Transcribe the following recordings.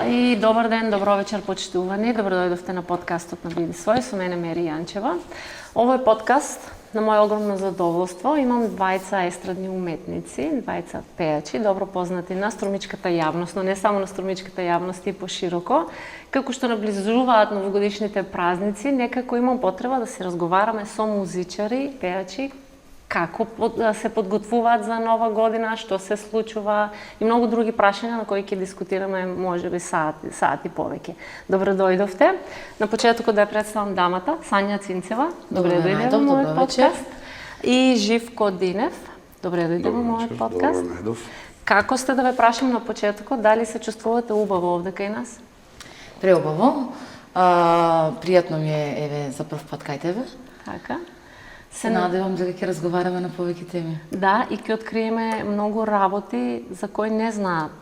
И добар ден, добро вечер, почитувани. Добро дојдовте на подкастот на Биди свој, со мене Мери Јанчева. Ово е подкаст на моје огромно задоволство. Имам двајца естрадни уметници, двајца пејачи, добро познати на струмичката јавност, но не само на струмичката јавност и пошироко. Како што наближуваат новогодишните празници, некако имам потреба да се разговараме со музичари, пејачи, како се подготвуваат за нова година, што се случува и многу други прашања на кои ќе дискутираме можеби сати повеќе. Добре дојдовте. На почетокот да ја представам дамата, Сања Цинцева. Добре дојде во мојот подкаст. И Живко Динев. Добре дојде во мојот подкаст. Добре најдов. Како сте, да ве прашам на почетокот, дали се чувствувате убаво овде кај нас? Преубаво. Пријатно ми е, еве, за прв пат кај тебе. Така. Се надевам дека ќе разговараме на повеќе теми. Да, и ќе откриеме многу работи за кои не знаат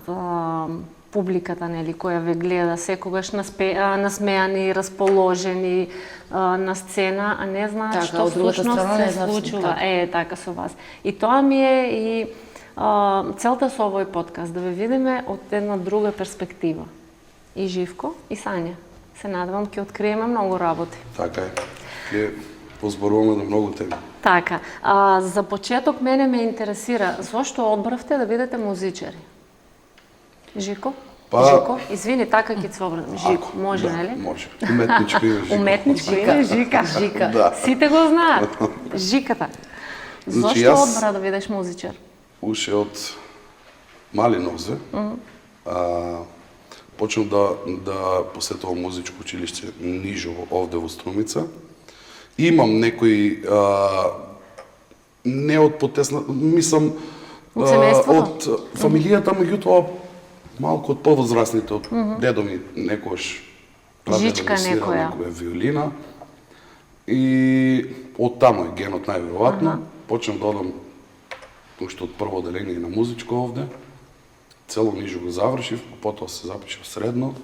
публиката, нели, која ве гледа секогаш насмеани, расположени на сцена, а не знаат така, што всушност се случува. Така со вас. И тоа ми е и целта со овој подкаст, да ве видиме од една друга перспектива. И Живко, и Сања. Се надевам ќе откриеме многу работи. Така е. Ќе позборуваме на многу теми. Така, за почеток мене ме интересира, зошто одбравте да бидете музичари? Живко? Живко? Извини, така ќе цвобрам. Живко, може, да, нели? Може. Уметничко име Жико. Уметничко име Жика. Жика. Да. Сите го знаат. Жиката. Значи, Зошто одбра да бидеш музичар? Уште од мали нозе. Почнав да посетувам музичко училиште ниžo овде во Струмица. Имам некои не од потесна, мислам од фамилијата, меѓутоа малку од повозрасните, од дедо ми некојаш Жичка некоја виолина и од таму е генот најверојатно. Почнав да одам уште од прво оделение на музичко овде. Цело ниžo го завршив, потоа се запишав средно.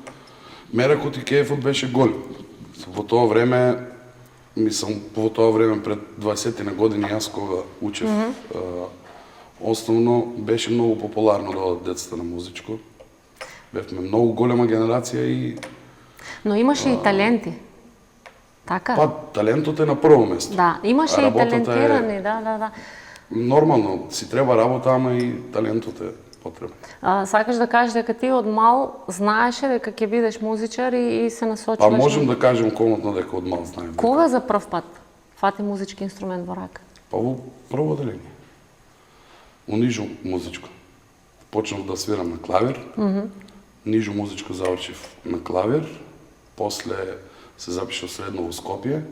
Меракот и кејфот беше голем. Во тоа време, мислам, во тоа време пред 20 на години, јас кога учев, основно беше многу популарно да одат децата на музичко. Бевме многу голема генерација и... Но имаше и таленти. Така? Па, талентот е на прво место. Да, имаше и талентирани, да. Нормално, си треба работа, ама и талентот е потребен. Сакаш да кажеш дека ти од мал знаеше дека ќе бидеш музичар и се насочуваш? Па можем да кажем комотно дека од мал знаем. Кога за прв пат фати музички инструмент во рака? Па во прво оделение. Ниžo музичко. Почнав да свирам на клавир. Ниžo музичко завршив на клавир. После се запишав средно во Скопје.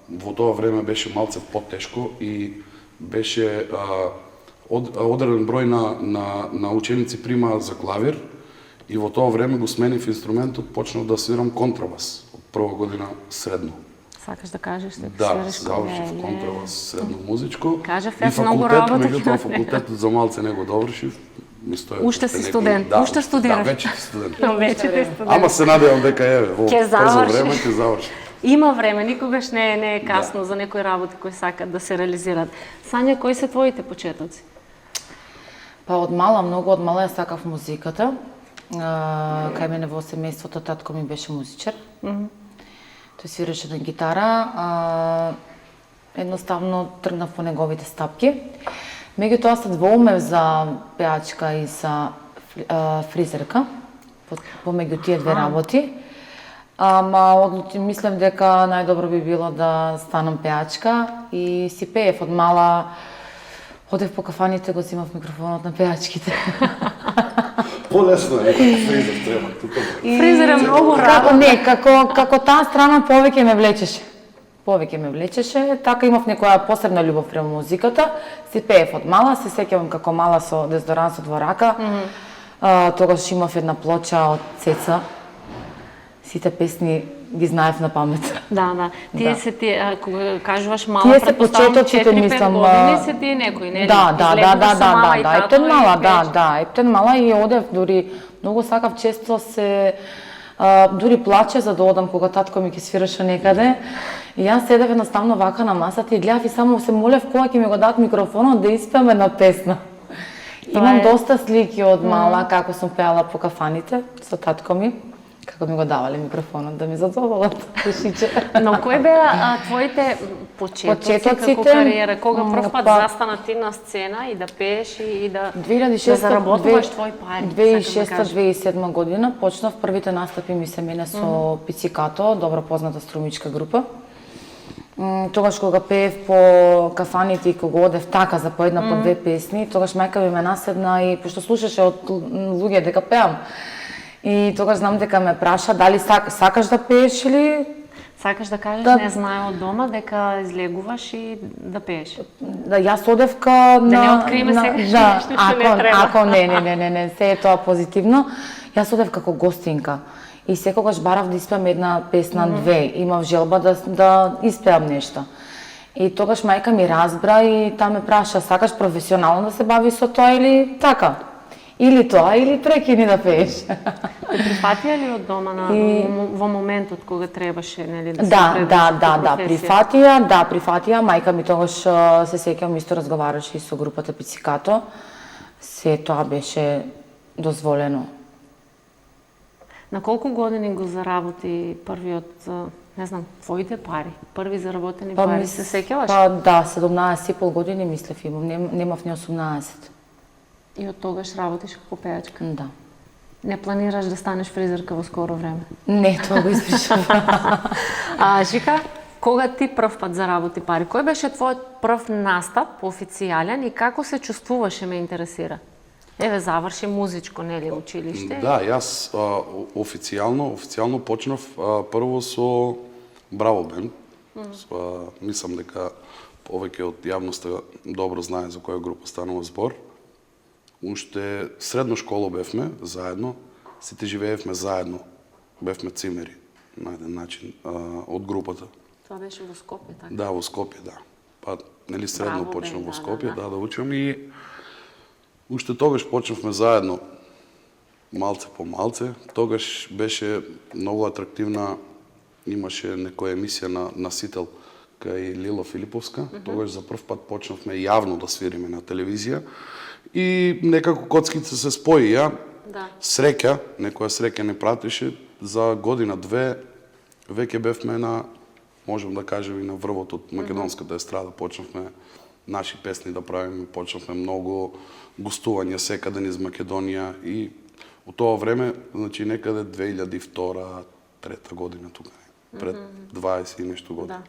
Во тоа време беше малце потешко и беше одреден број на ученици примаа за клавир и во тоа време го сменив инструментот, почнав да свирам контрабас од прва година средно. Сакаш да кажеш дека да, завршив контрабас средно музичко. Кажав, јас многу работи. Меѓутоа факултетот за малце не го довршив. Уште си студент, уште студираш. Да, вече си студент. Вече ти студент. Ама се надевам дека во брзо време ќе заврши. Има време, никогаш не е касно за некои работи кои сакат да се реализираат. Сања, кои се твоите почетоци? Па од мала, многу од мала ја сакав музиката. Кај мене во семејството татко ми беше музичар. Тој свиреше на гитара. Едноставно тргнав по неговите стапки. Меѓутоа се двоумев за пеачка и за фризерка, помеѓу тие две работи. Ама мислев дека најдобро би било да станам пеачка и си пеев од мала. Одев по кафаните, го земав микрофонот на пеачките. Полесно е, фризер треба тука. Фризер е многу радо. Не, како таа страна повеќе ме влечеше. Така имав некоја посебна љубов према музиката. Си пеев од мала, се сеќавам како мала со дезодорансот во рака. Тогаш имав една плоча од Цеца. Сите песни ги знаев на памет. Да. Тие се тие, кога кажуваш мала, предпоставам 4-5 години, се тие некои, нели? Да, ептен мала и одев, дури многу сакав, често се дури плаче за да одам кога татко ми ќе свираше некаде. И јас седев едноставно вака на масата и гледав и само се молев кога ќе ми го дадат микрофонот да испееме една песна. Имам доста слики од мала како сум пеала по кафаните со татко ми, како ми го давале микрофонот да ми задоволат душиче. Но кои беа твоите почетоци како кариера? Кога прв пат застана ти на сцена и да пееш и да заработуваш твои пари? 2006-2007 година почнав, првите настапи ми се мене со Пицикато, добро позната струмичка група. Тогаш кога пеев по кафаните и кога одев така за по една по две песни, тогаш мајка ми ме наседна и пошто слушаше од луѓе дека пеам. И тогаш знам дека ме праша дали сакаш да пееш или сакаш да кажеш не знае од дома дека излегуваш и да пееш. Да, јас одевка да не откриеме сега нешто што не треба. Ако не, се е тоа позитивно. Јас одев како гостинка. И секогаш барав да испеам една песна, две. Имав желба да испеам нешто. И тогаш мајка ми разбра и таа ме праша, сакаш професионално да се бави со тоа или така? Или тоа, или прекини да пееш. Те прифатија ли од дома во моментот кога требаше, нели, да се прифатија. Мајка ми тогаш се сеќавам исто разговараше и со групата Пицикато. Се тоа беше дозволено. На колку години го заработи првиот, не знам, твоите пари? Први заработени пари, се сеќаваш? Да, 17,5 години мислев имам, немав ни 18. И од тогаш работиш како пеачка? Да. Не планираш да станеш фризерка во скоро време? Не, тоа го испишам. Жика, кога ти прв пат заработи пари? Кој беше твојот прв настап официјален и како се чувствуваше, ме интересира? Еве, заврши музичко, нели, училиште? Да, јас официјално почнав прво со Браво Бенд. Мислам дека повеќе од јавноста добро знае за која група станува збор. Уште средно школа бевме заедно, сите живеевме заедно, бевме цимери на еден начин од групата. Тоа беше во Скопје, така? Да, во Скопје, да. Па, нели средно почнав во Скопје, да учам и уште тогаш почнавме заедно, малце по малце. Тогаш беше многу атрактивна, имаше некоја емисија на Сител кај Лила Филиповска. Тогаш за прв пат почнавме јавно да свириме на телевизија и некако коцките се споија. Среќа, некоја среќа не пратеше, за година-две веќе бевме на, можем да кажем, и на врвот од македонската естрада. Почнавме наши песни да правиме, почнавме многу гостувања секаде низ Македонија и во тоа време, значи некаде 2002-2003 година тука, пред 20 и нешто години.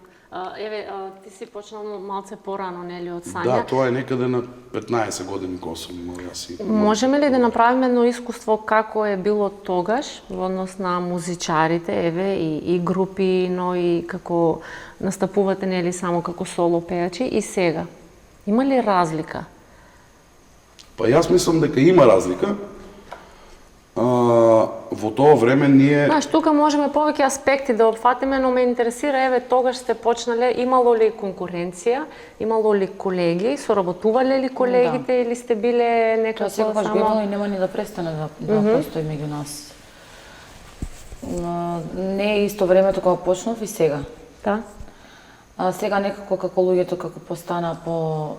Еве, ти си почнал малце порано, нели, од Сања? Да, тоа е некаде на 15 години кога сум имал јас и... Можеме ли да направиме едно искуство како е било тогаш во однос на музичарите, еве, и групи, но и како настапувате, нели, само како соло пеачи и сега? Има ли разлика? Па јас мислам дека има разлика. Во тоа време ние... Знаеш, тука можеме повеќе аспекти да опфатиме, но ме интересира, еве, тогаш сте почнале, имало ли конкуренција, имало ли колеги, соработувале ли колегите или сте биле некако тоа секогаш само... бивало и нема ни да престане да постои меѓу нас. Не е исто времето кога почнав и сега. Да. Сега некако како луѓето како постана по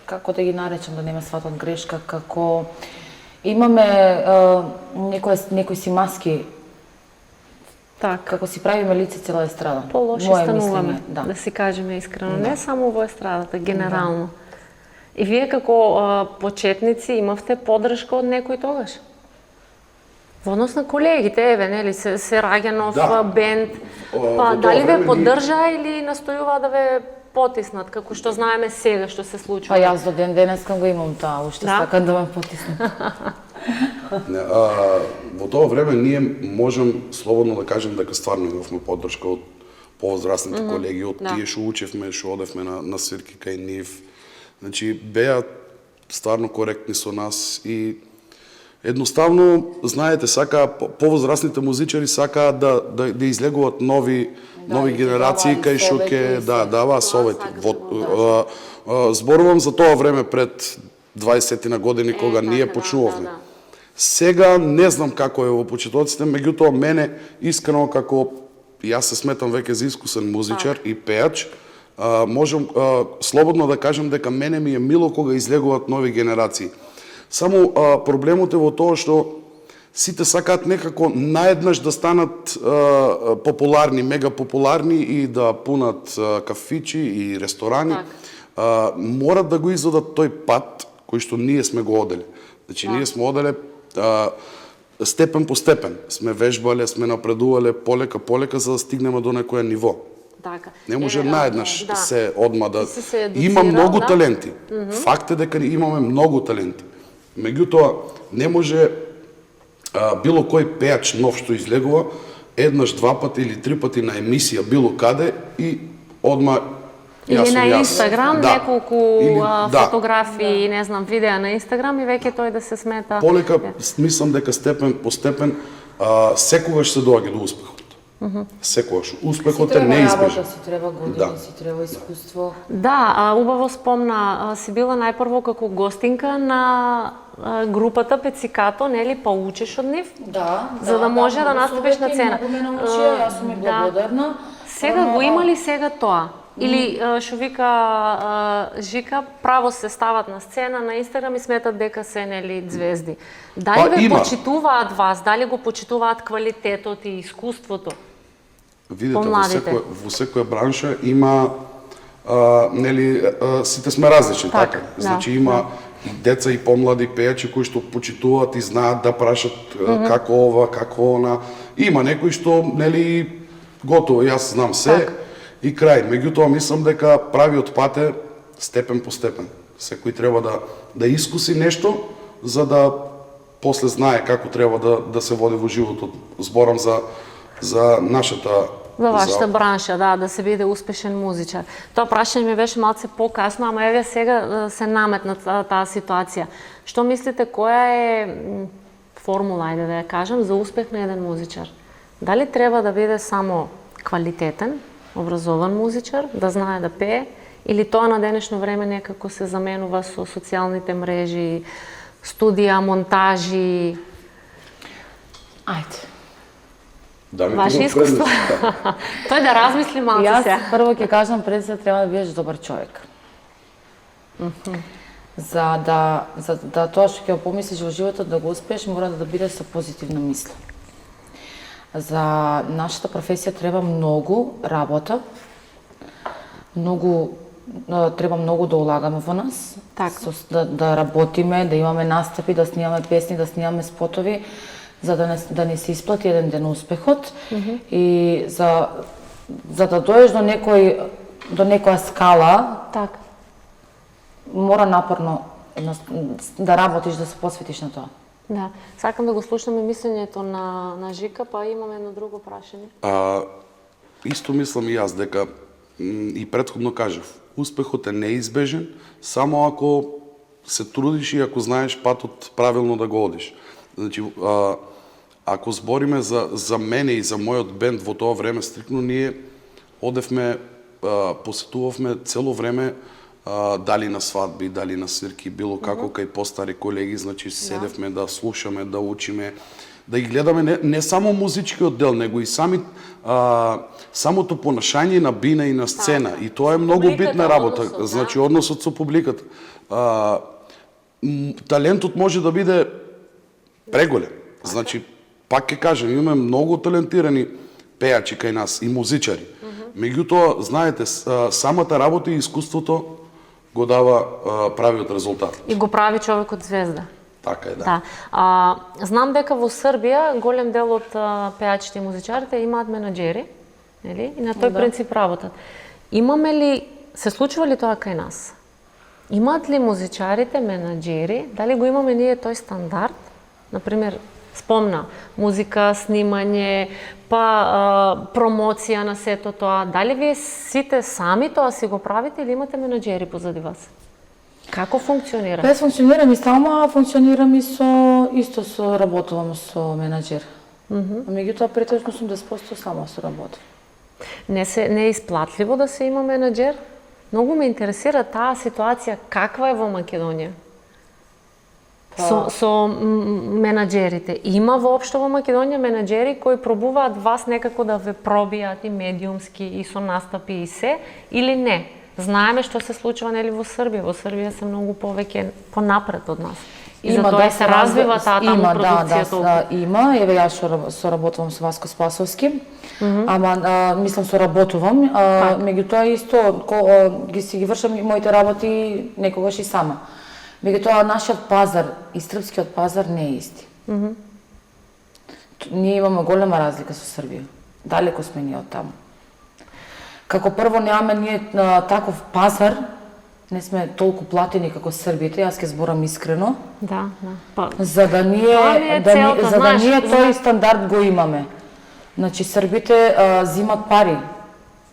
како да ги наречам да не ме сватат грешка, како имаме некои си маски, како си правиме лице цела естрада. По-лоши стануваме, да си кажеме искрено, не само во естрадата, генерално. И вие како почетници имавте поддршка од некој тогаш? Во однос на колегите, еве, нели, се раѓа нов бенд, па дали ве поддржа или настојува да ве потиснат, како што знаеме сега што се случува? Па јас до ден денескам го имам тоа, уште сакам да ме потиснат. Во тоа време ние можем слободно да кажем дека стварно имавме поддршка од повозрастните колеги, од тие што учевме, што одевме на свирки кај нив. Значи, беа стварно коректни со нас и едноставно, знаете, повозрастните музичари сакаат да излегуваат нови генерации кај што ќе даваат совети. Зборувам за тоа време пред 20 на години кога ние почнувавме. Сега не знам како е во почетоците, меѓутоа мене искрено како јас се сметам веќе за искусен музичар и пеач, можам слободно да кажам дека мене ми е мило кога излегуваат нови генерации. Само проблемот е во тоа што сите сакаат некако наеднаш да станат популарни, мега популарни и да пунат кафичи и ресторани. Морат да го изведат тој пат кој што ние сме го оделе. Значи ние сме оделе степен по степен. Сме вежбале, сме напредувале полека за да стигнеме до некое ниво. Така. Не може наеднаш да. се одма да... се Има многу да? таленти. Факт е дека имаме многу таленти. Меѓутоа, не може било кој пеач нов што излегува, еднаш, два пати или три пати на емисија било каде и одма или на Инстаграм, неколку да. фотографии, не знам, видеа на Инстаграм и веќе тој да се смета. Полека, мислам дека степен по степен секогаш се доаѓа до успехот. Секогаш. Успехот е неизбежен. Си треба години, си треба искуство. Да, убаво спомна, си била најпрво како гостинка на групата Пецикато, нели, па учиш од нив? Да, за да може да настапиш на цена. Многу ме научија, јас сум и благодарна. Сега го има ли сега тоа? Или што вика Жика, право се стават на сцена на Инстаграм и сметат дека се нели звезди. Дали ве почитуваат вас, дали го почитуваат квалитетот и искуството? Видите, во секоја бранша има нели сите сме различни, така. Значи има и деца и помлади пејачи кои што почитуваат и знаат да прашат како ова, како она. Има некои што нели готово, јас знам се и крај. Меѓутоа мислам дека правиот пат е степен по степен. Секој треба да искуси нешто за да после знае како треба да се води во животот. Зборам за нашата за вашата бранша, да се биде успешен музичар. Тоа прашање ми беше малце покасно, ама еве сега се наметна таа ситуација. Што мислите, која е формула, ајде да ја кажам, за успех на еден музичар? Дали треба да биде само квалитетен, образован музичар, да знае да пее, или тоа на денешно време некако се заменува со социјалните мрежи, студија, монтажи? Ајде. Ваше искуство? Тој да размисли малку сега. Јас прво ќе кажам, пред се треба да бидеш добар човек. За да тоа што ќе помислиш во животот да го успееш, мора да бидеш со позитивна мисла. За нашата професија треба многу работа, треба многу да улагаме во нас, да работиме, да имаме настапи, да снимаме песни, да снимаме спотови, за да не се исплати еден ден успехот и за да доеш до некоја скала, мора напорно да работиш, да се посветиш на тоа. Да, сакам да го слушаме мислењето на Жика, па имаме едно друго прашање. Исто мислам и јас дека и претходно кажав, успехот е неизбежен само ако се трудиш и ако знаеш патот правилно да го одиш. Значи, ако збориме за мене и за мојот бенд во тоа време, стрикно ние одевме, посетувавме цело време дали на свадби, дали на свирки, било како кај постари колеги, значи седевме да слушаме, да учиме, да ги гледаме не само музичкиот дел, него и самото понашање на бина и на сцена. И тоа е многу битна работа, значи односот со публиката. Талентот може да биде преголем. Значи, пак ќе кажем, имаме многу талентирани пејачи кај нас и музичари. Меѓутоа, знаете, самата работа и искуството го дава правиот резултат. И го прави човекот звезда. Така е, да. Знам дека во Србија голем дел од пејачите и музичарите имаат менаџери, нели? И на тој принцип работат. Имаме ли, се случува ли тоа кај нас? Имаат ли музичарите менаџери? Дали го имаме ние тој стандард? Например, спомна, музика, снимање, па промоција на сето тоа. Дали вие сите сами тоа си го правите или имате менаџери позади вас? Како функционира? Без функционирам и сама, функционирам и исто работувам со менаџер. Меѓутоа, претежно сум 10% само со работа. Не е исплатливо да се има менаџер? Многу ме интересира таа ситуација, каква е во Македонија? со менаџерите. Има воопшто во Македонија менаџери кои пробуваат вас некако да ве пробијат и медиумски и со настапи и се, или не? Знаеме што се случува нели во Србија. Во Србија се многу повеќе понапред од нас. И затоа се развива таа таму продукција. Има, еве јас соработувам со Васко Спасовски. Ама мислам соработувам, меѓутоа исто ги вршам моите работи некогаш и сама. Меѓутоа нашиот пазар и српскиот пазар не е исти. Ние имаме голема разлика со Србија. Далеко сме ние од таму. Како прво немаме ние таков пазар, не сме толку платени како Србите, јас ќе зборам искрено. Да. Па, за да ние тој стандард го имаме. Значи србите зимат пари,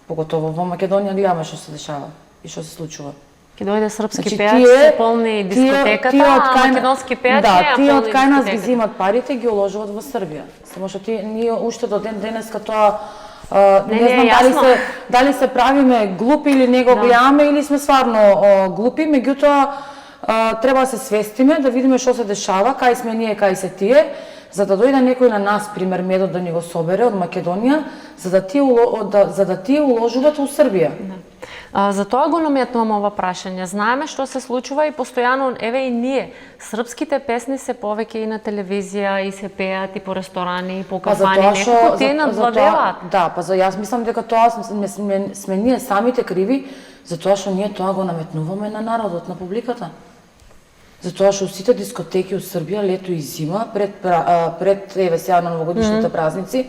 поготово во Македонија гледаме што се дешава и што се случува. Ќе дојде српски пејач, се полни дискотеката, а македонски пејач не, а тие од кај нас ги зимат парите и ги уложуваат во Србија. Само што ние уште до ден денеска тоа не знам дали се правиме глупи или не го гледаме или сме стварно глупи, меѓутоа треба да се свестиме, да видиме што се дешава, кај сме ние, кај се тие, за да дојде некој на нас, пример Медот, да ни го собере од Македонија, за да тие уложуваат во Србија. Затоа го наметнувам ова прашање. Знаеме што се случува и постојано, еве и ние, српските песни се повеќе и на телевизија, и се пеат и по ресторани, и по кафани, некако тие надвладеваат. Да, јас мислам дека тоа сме ние самите криви, затоа што ние тоа го наметнуваме на народот, на публиката. Затоа што сите дискотеки у Србија лето и зима пред еве сега на новогодишните празници,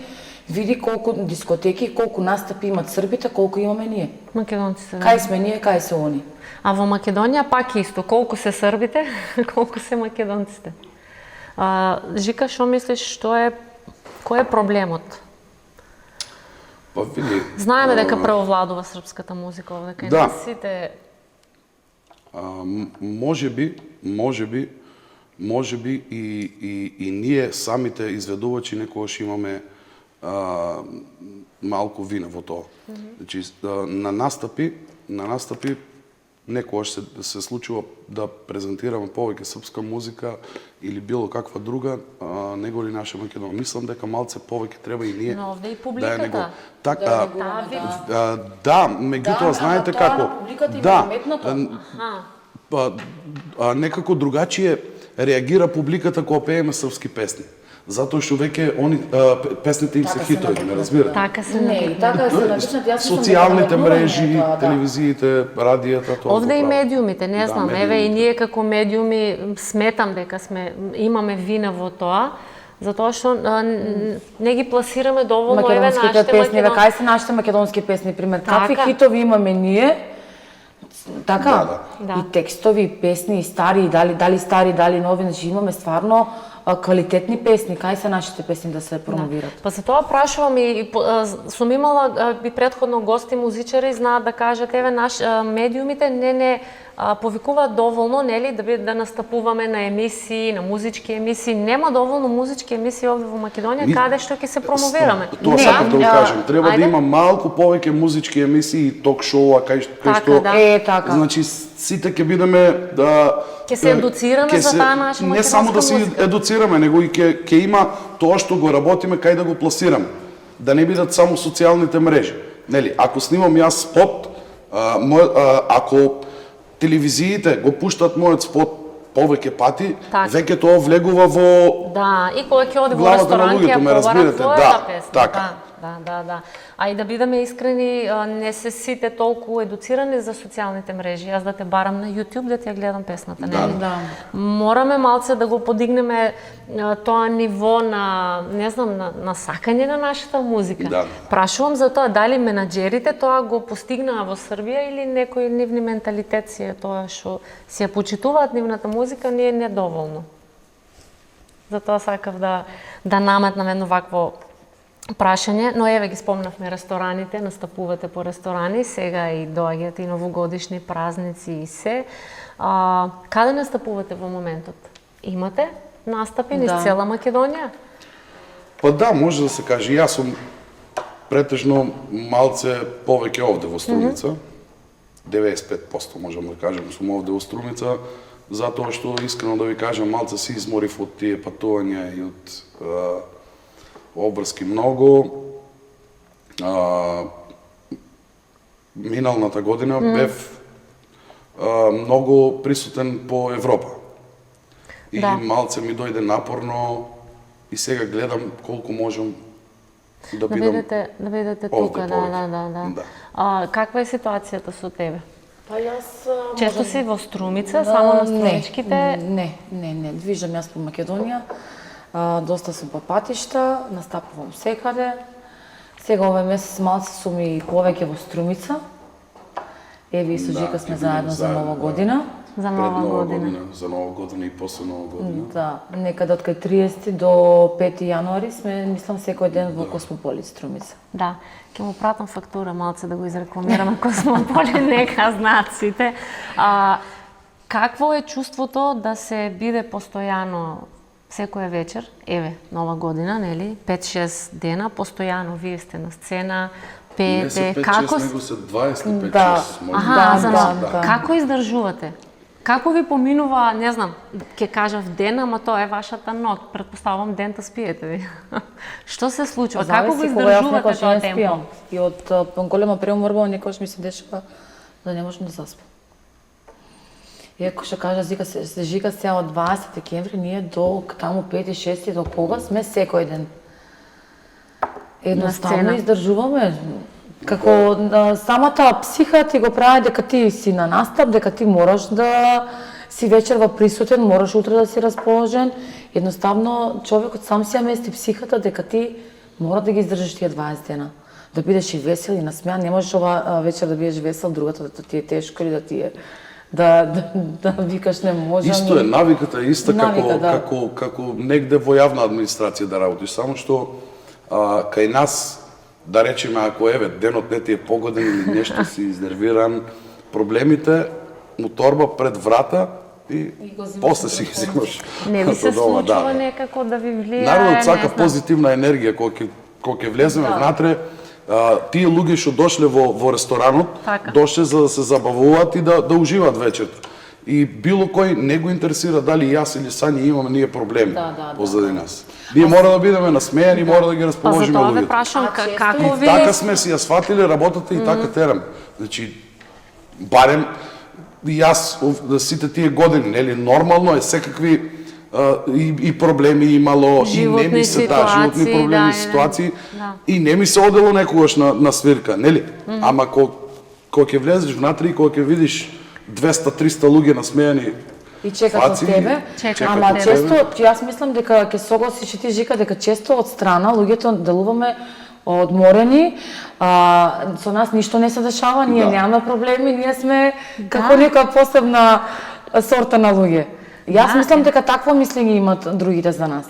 види колку дискотеки, колку настапи имат србите, колку имаме ние. Македонците. Кај сме ние, кај се они. А во Македонија пак исто, колку се србите, колку се македонците. Жика, што мислиш, кој е проблемот? Па види. Знаеме дека преовладува српската музика овде кај нас сите. Може би и ние самите изведувачи некогаш имаме малку вина во тоа. Значи на настапи некогаш се случува да презентираме повеќе српска музика или било каква друга, него ли наша Македонија. Мислам дека малце повеќе треба и ние. Но овде и публиката. Да, меѓутоа знаете како. Да. Некако другачие реагира публиката кога пееме српски песни. Затоа што веќе песните им се хитови, ме разбирате? Така се навичнат. Социјалните мрежи, телевизиите, радијата, тоа. Овде и медиумите, не знам, еве и ние како медиуми сметам дека имаме вина во тоа, затоа што не ги пласираме доволно еве нашите песни. Кај се нашите македонски песни, пример, какви хитови имаме ние? Така, и текстови, и песни, и стари, дали стари, дали нови, значи имаме стварно квалитетни песни, кај се нашите песни да се промовират? Па за тоа прашувам и сум имала и претходно гости музичари знаат да кажат еве медиумите не повикуваат доволно, нели, да настапуваме на емисии, на музички емисии. Нема доволно музички емисии овде во Македонија каде што ќе се промовираме. Тоа сакам да го кажам. Треба да има малку повеќе музички емисии и ток-шоуа кај што така. Значи сите ќе бидеме да ќе се едуцираме за таа наша македонска музика. Не само да се едуцираме, него и ќе има тоа што го работиме кај да го пласираме. Да не бидат само социјалните мрежи. Нели, ако снимам јас спот, ако телевизиите го пуштат мојот спот повеќе пати, веќе тоа влегува во и кога ќе оди во ресторан ќе побара твојата песна. Така. Да. А и да бидеме искрени, не се сите толку едуцирани за социјалните мрежи. Јас да те барам на YouTube да ти ја гледам песната, нели? Мораме малце да го подигнеме тоа ниво на, не знам, на сакање на нашата музика. Прашувам за тоа дали менаџерите тоа го постигнаа во Србија или некој нивни менталитет си е тоа што си ја почитуваат нивната музика, не е недоволно. Затоа сакав да наметнам едно вакво прашање, но еве ги спомнавме рестораните, настапувате по ресторани, сега и доаѓаат и новогодишни празници и се. Каде настапувате во моментот? Имате настапи низ цела Македонија? Па да, може да се каже. Јас сум претежно малце повеќе овде во Струмица. 95% можам да кажем сум овде во Струмица. затоа што искрено да ви кажам, малце се изморив од тие патувања и од обврски многу. Миналната година бев многу присутен по Европа. И Да. малце ми дојде напорно и сега гледам колку можам да бидам Да бидете овде тука, повеќе. да. Каква е ситуацијата со тебе? Па јас Често си во Струмица, само на струмичките? Не, движам јас по Македонија. Доста сум по патишта, настапувам секаде. Сега овој месец малце сум и повеќе во Струмица. Еви и со Жика сме заедно за Нова година. За Пред нова Нова година. година, за Нова година и после Нова година. Да, некаде од кај 30 до 5 јануари сме, мислам, секој ден во Космополит Струмица. Да, ќе му пратам фактура малце да го изрекламирам, ако сме поли нека знаат сите. Какво е чувството да се биде постојано секоја вечер, еве, Нова година, нели, 5-6 дена, постојано вие сте на сцена, Не се пеете, 5-6, него се 25-6. Да. може Аха, Да, за да, нов- да. Како издржувате? Како ви поминува, не знам, ќе кажав ден, ама тоа е вашата ног. Предпоставам дента спиете ви. Што се случува? Како го Зависи кога јас издржувате некогаш тоа не темпо? спијам. И од голема преуморба некогаш ми се дешава да не можам да заспам. Иако што кажа Жика сега од 20 декември, ние до таму 5-6 до кога сме секој ден. Едноставно сцена. издржуваме. Како самата психа ти го прави дека ти си на настап, дека ти мораш да си вечерва присутен, мораш утре да си расположен. Едноставно човекот сам си ја мести психата дека ти мора да ги издржиш тие 20 дена. Да бидеш и весел и насмеан, не можеш ова вечер да бидеш весел, другата да ти е тешко или да ти е да викаш не можам. Исто е, навиката е иста Навика, да. како негде во јавна администрација да работиш, само што кај нас, да речеме, ако еве денот не ти е погоден или нешто си изнервиран, проблемите му торба пред врата и го взимаш после од си ги телефон. взимаш. Не ви се од дома, случува некако да ви влијае, Народот сака не знам. позитивна енергија кога ќе влеземе внатре. Тие луѓе што дошле во ресторанот, Така. дошле за да се забавуваат и да уживаат вечерта. И било кој не го интересира дали јас или Сања имаме ние проблеми Да. позади нас. Ние мора да бидеме насмејани, мора да ги Па расположиме за тоа ве луѓето. прашам често- како И ви така сме си ја сватиле работата и така тераме. Значи, барем и јас сите тие години, нели, нормално е секакви и проблеми имало, и не ми се животни ситуации, проблеми, да, ситуации, да. и не ми се одело некогаш на свирка, нели? Ама кога ќе влезеш внатре и кога ќе видиш 200-300 луѓе насмејани И чекат фаци, од тебе. Чекат Ама од тебе. често, јас мислам дека ќе согласиш и ти Жика дека често од страна луѓето делуваме одморени, со нас ништо не се дешава, ние Да. немаме проблеми, ние сме како некоја посебна сорта на луѓе. Јас Да. мислам дека такво мислење имат другите за нас.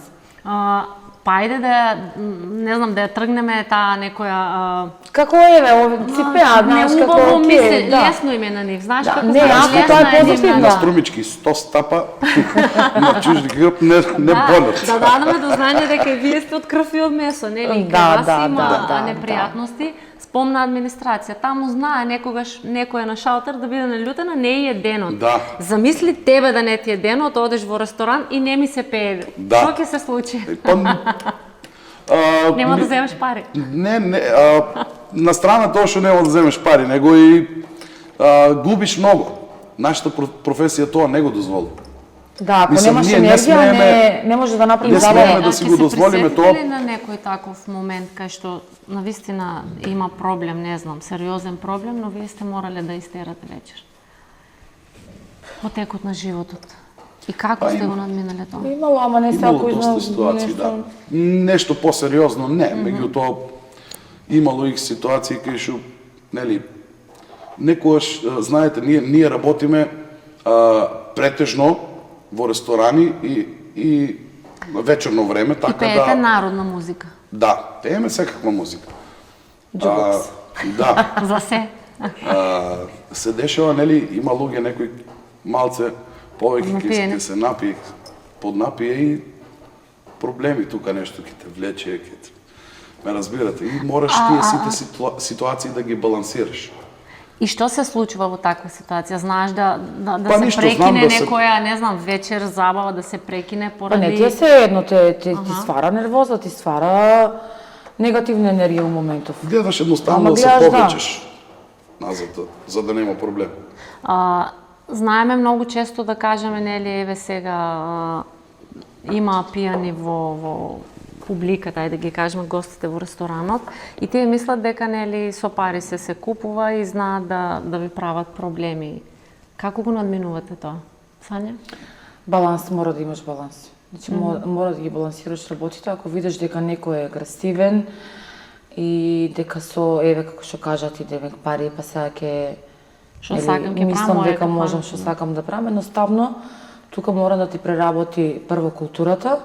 Па ајде да, не знам, да ја тргнеме таа некоја... Како еве, си пеа, знаеш како неубаво окей, мисли, да. лесно им е на нив, знаеш Да, како не, знаеш, јако, лесна тоа е нивна- позитивно. на струмички 100 стапа на чужди грб не болят. Да дадеме до знање дека и вие сте од крв и од месо, нели? Да, Кај вас да, има да, непријатности. Спомна администрација, таму знае некогаш некоја на шалтер да биде налютена, не е денот. Да. Замисли тебе да не ти е денот, одеш во ресторан и не ми се пее. Да. Што ќе се случи? Па, Нема да земеш пари. Не, на страна тоа што нема да земеш пари, него и губиш многу. Нашата професија тоа не го дозволи. Да, ако Мислам, немаш ние не енергија, смееме- не може да направиш не забава. смееме да си го дозволиме Ќе се тоа. присетите ли на некој таков момент кај што навистина има проблем, не знам, сериозен проблем, но вие сте морале да истерате вечер? Во текот на животот. И како сте го надминале тоа? Имало, ама не Имало секој доста ситуации, да. Нешто посериозно не, меѓутоа имало и ситуации кај што, нели, некогаш, знаете, ние работиме претежно во ресторани и вечерно време, И така пеете да... народна музика. Да, пееме секаква музика. Джукбокс. Да. За се. Се дешава, нели, има луѓе некој малце повеќе Напиени. ќе се напие, поднапие и проблеми тука нешто ќе те влече, ме разбирате. И мораш тие сите ситуации да ги балансираш. И што се случува во таква ситуација? Знаеш да Па се ништо, прекине знам да се- некоја, не знам, вечер, забава да се прекине Па не, поради... ти е се едно, ти ствара нервоза, ти ствара негативна енергија у моментов. Гледаш едноставно Ама да се гледаш, да. повлечеш назад, за да нема проблем. Знаеме многу често да кажеме, нели, еве сега има пијани во публиката, ајде да ги кажеме гостите во ресторанот, и тие мислат дека, нели, со пари се купува и знаат да ви прават проблеми. Како го надминувате тоа? Сања? Баланс, мора да имаш баланс. Значи, мора да ги балансираш работите. Ако видиш дека некој е агресивен и дека еве, како што кажат, и девек пари, па сега ќе... Што сакам, ќе правам мислам моето, дека можам што сакам да правам. Едноставно, тука мора да ти преработи прво културата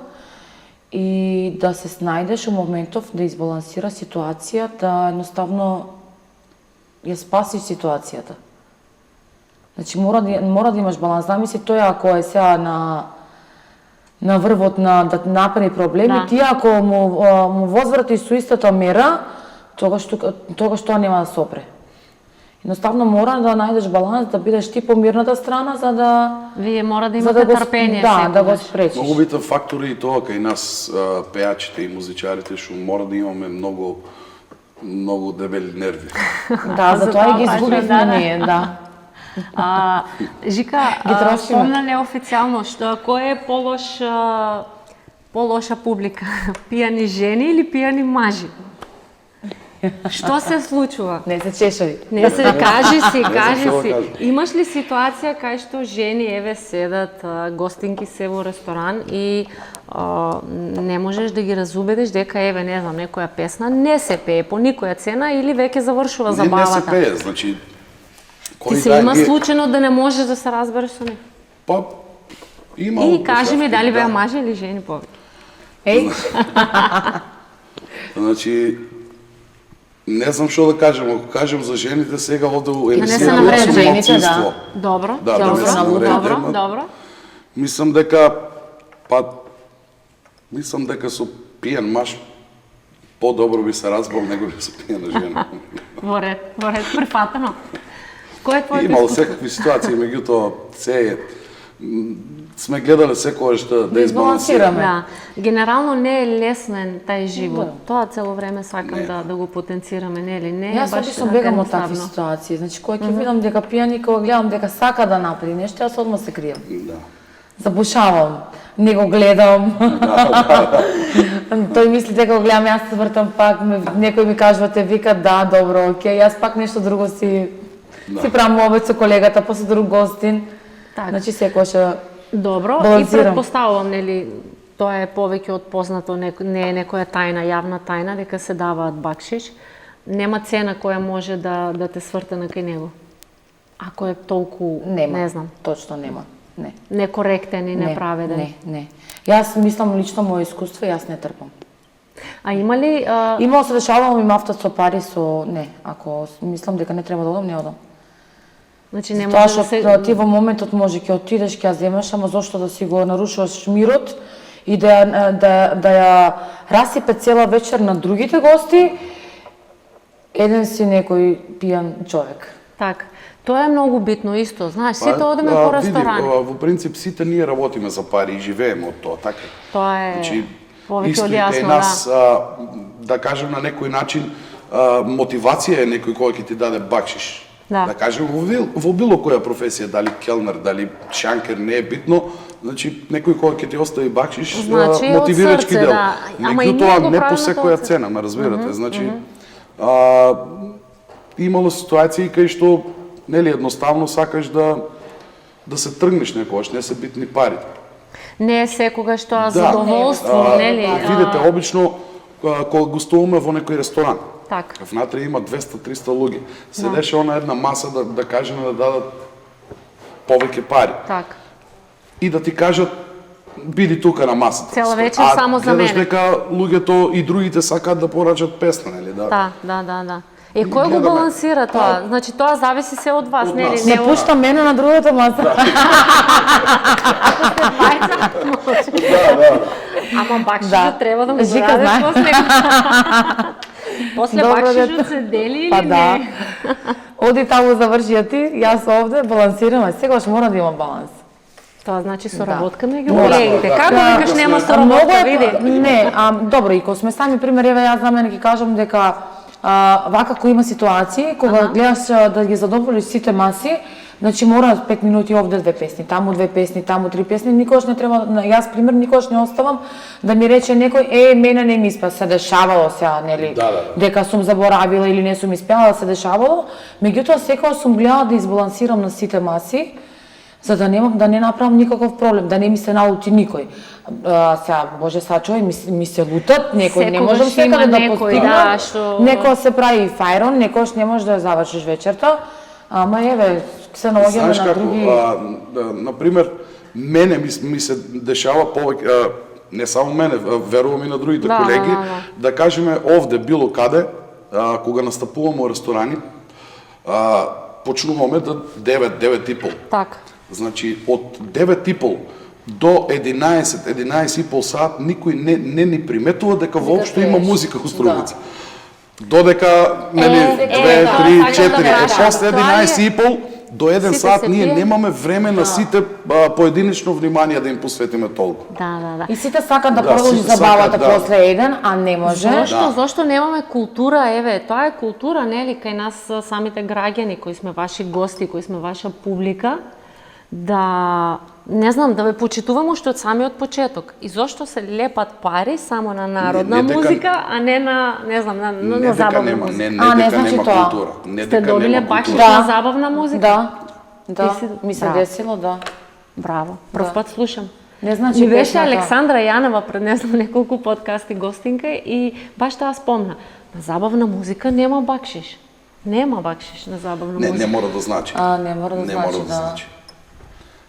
и да се снајдеш у моментов да избалансира ситуација, да едноставно ја спасиш ситуацијата. Значи мора да имаш баланс. Замисли тој ако е сега на врвот да направи проблеми, Да. ти ако му возврати со истата мера, тогаш тоа нема да се опре. Едноставно мора да најдеш баланс, да бидеш ти по мирната страна, за да Вие мора да за имате да го трпение да го секогаш. спречиш. Многу битен фактор е и тоа кај нас пеачите и музичарите, што мора да имаме многу дебели нерви. Да, затоа и ги Затоа изгубивме баш, да. ние, да. Жика, Ги трошиме. спомнале официјално што кој е полоша публика? Пијани жени или пијани мажи? Што се случува? Не се чешави. Не се кажи си. што да кажам. Имаш ли ситуација кај што жени еве седат, гостинки се во ресторан и не можеш да ги разубедиш дека еве не знам некоја песна не се пее по никоја цена или веќе завршува Не забавата? се пее, значи... Ти се има случајно да не можеш да се разбереш со него? Па, има... И кажи ми дали беа да. мажи или жени повеќе? Еј, Значи, не знам што да кажем, ако кажем за жените сега овде у не се емисија навреди. сум Жените, малцинство. Добро, Да, да не добро, се навреди, добро, ама- добро. Мислам дека со пијан маж по-добро би се разбрал него со пијана жена. Во ред, прифатено. Кој е твоето Имало искуство? секакви ситуации, меѓутоа сме гледале секогаш да избалансираме. Да, генерално не е лесен тај живот. Тоа цело време сакам Не. да го потенцираме, нели? Не е јас баш обично така бегам од такви едноставно. ситуации. Значи, кога ќе видам дека пијани, кога гледам дека сака да направи нешто, јас одма се кријам. Да. Забушавам, не го гледам. Тој мисли дека го гледам, јас се вртам пак, некој ми кажува, те вика, да, добро, окей, јас пак нешто друго си правам обед со колегата, после друг гостин. Така. Значи, секојаш Добро, и балансирам. предпоставувам, нели, тоа е повеќе од познато, не е некоја тајна, јавна тајна, дека се даваат бакшиш. Нема цена која може да те сврте на кај него. Ако е толку, нема. не знам, Точно нема. Не. некоректен и неправеден. Не. Јас мислам лично моје искуство, јас не трпам. А има ли... Имало се дешавало ми мафтат со пари со не, ако мислам дека не треба да одам, не одам. Значи не Тоа може да што се... ти во моментот може ќе отидеш, ќе ја земеш, ама зошто да си го нарушуваш мирот и да ја расипе цела вечер на другите гости, еден си некој пијан човек. Така. Тоа е многу битно исто. Знаеш, сите одиме по ресторани. Види, во принцип сите ние работиме за пари и живееме од тоа, така. Тоа е повеќе исто од и кај јасно, нас, да кажем на некој начин, мотивација е некој кој ќе ти даде бакшиш. Да. Да кажем во било која професија, дали келнер, дали шанкер, не е битно, значи некој кој ќе ти остави бакшиш, Значи, од мотивирачки срце, дел. да. Ама и ние Меѓутоа го не по правиме секоја тоа од цена, ме разбирате. Значи, имало ситуации кај што нели едноставно сакаш да се тргнеш некогаш, не се битни парите. Не е секогаш тоа задоволство, нели? Видите, обично кога гостуваме во некој ресторан, Така. внатре има 200-300 луѓе. Седеше на една маса да кажеме да дадат повеќе пари. Така. И да ти кажат биди тука на масата. Цела вечер само за гледаш мене. дека луѓето и другите сакаат да порачат песна, нели? Да. Кој го Гледаме. балансира тоа? Значи тоа зависи се од вас, Од нели? нас. Не пушта мене на другата маса. Ама бакшишот Да. треба да му го Жика дадеш знае. после. После Добро, бакшишот дете. се дели или Па да. не? Оди таму заврши ти, јас овде балансирам, секогаш мора да има баланс. Тоа значи соработка Да. меѓу Мора. колегите. Да. Како Да. викаш нема Многу соработка, види? Не, добро, и кога сме сами пример, еве јас за мене ќе кажам дека вака кој има ситуации, кога гледаш да ги задоволиш сите маси, значи мора 5 минути овде 2 песни, таму 2 песни, таму 3 песни, никогаш не треба, јас пример никогаш не оставам да ми рече некој, мене не ми испеа, се дешавало сега, нели, Да. дека сум заборавила или не сум испеала, се дешавало, меѓутоа секогаш сум гледала да избалансирам на сите маси, за да не направам никаков проблем, да не ми се налути никој. Сега, може сачувај, ми се лутат, некој не Секогаш можам секаде има да некој, постигнам, да, што- некој се прави фајрон, некојаш не можеш да ја завршиш вечерта, ама еве, се наоѓаме Знаеш на како, други... например, мене ми се дешава повеќе, не само мене, верувам и на другите Да, колеги, да. кажеме овде, било каде, кога настапуваме во ресторани, почнуваме да 9:30. Така. Значи, од 9:30 до 11:30 саат, никој не ни приметува дека воопшто има стоиш. музика во Струмица. Додека, нели, 2, да, 3, сакам да 4, кажам. после Тоа е- 11:30 до 1 Сите саат се ние тие. немаме време на сите поединечно внимание да им посветиме толку. Да. И сите сакат да Да, продолжи сите забавата сакат, да. после еден, а не може. Зошто? Зошто немаме култура? Еве, тоа е култура, нели, кај нас самите граѓани кои сме ваши гости, кои сме ваша публика, да не знам, да ве почитуваме уште од самиот почеток. И зошто се лепат пари само на народна Не дека- музика, а не на, не знам, на Не дека забавна нема, музика? не А, не дека значи нема тоа. култура. Не Сте дека добиле нема бакшиш култура. на забавна музика? Да, Ти си- ми се Браво. десило, да. Браво. Прв Да. пат слушам. Не значи Ми беше песната. Александра Јанова пред не знам неколку подкасти гостинка и баш таа спомна. На забавна музика нема бакшиш. Нема бакшиш на забавна Не музика. мора да значи. Не мора да Не значи, мора да да. значи.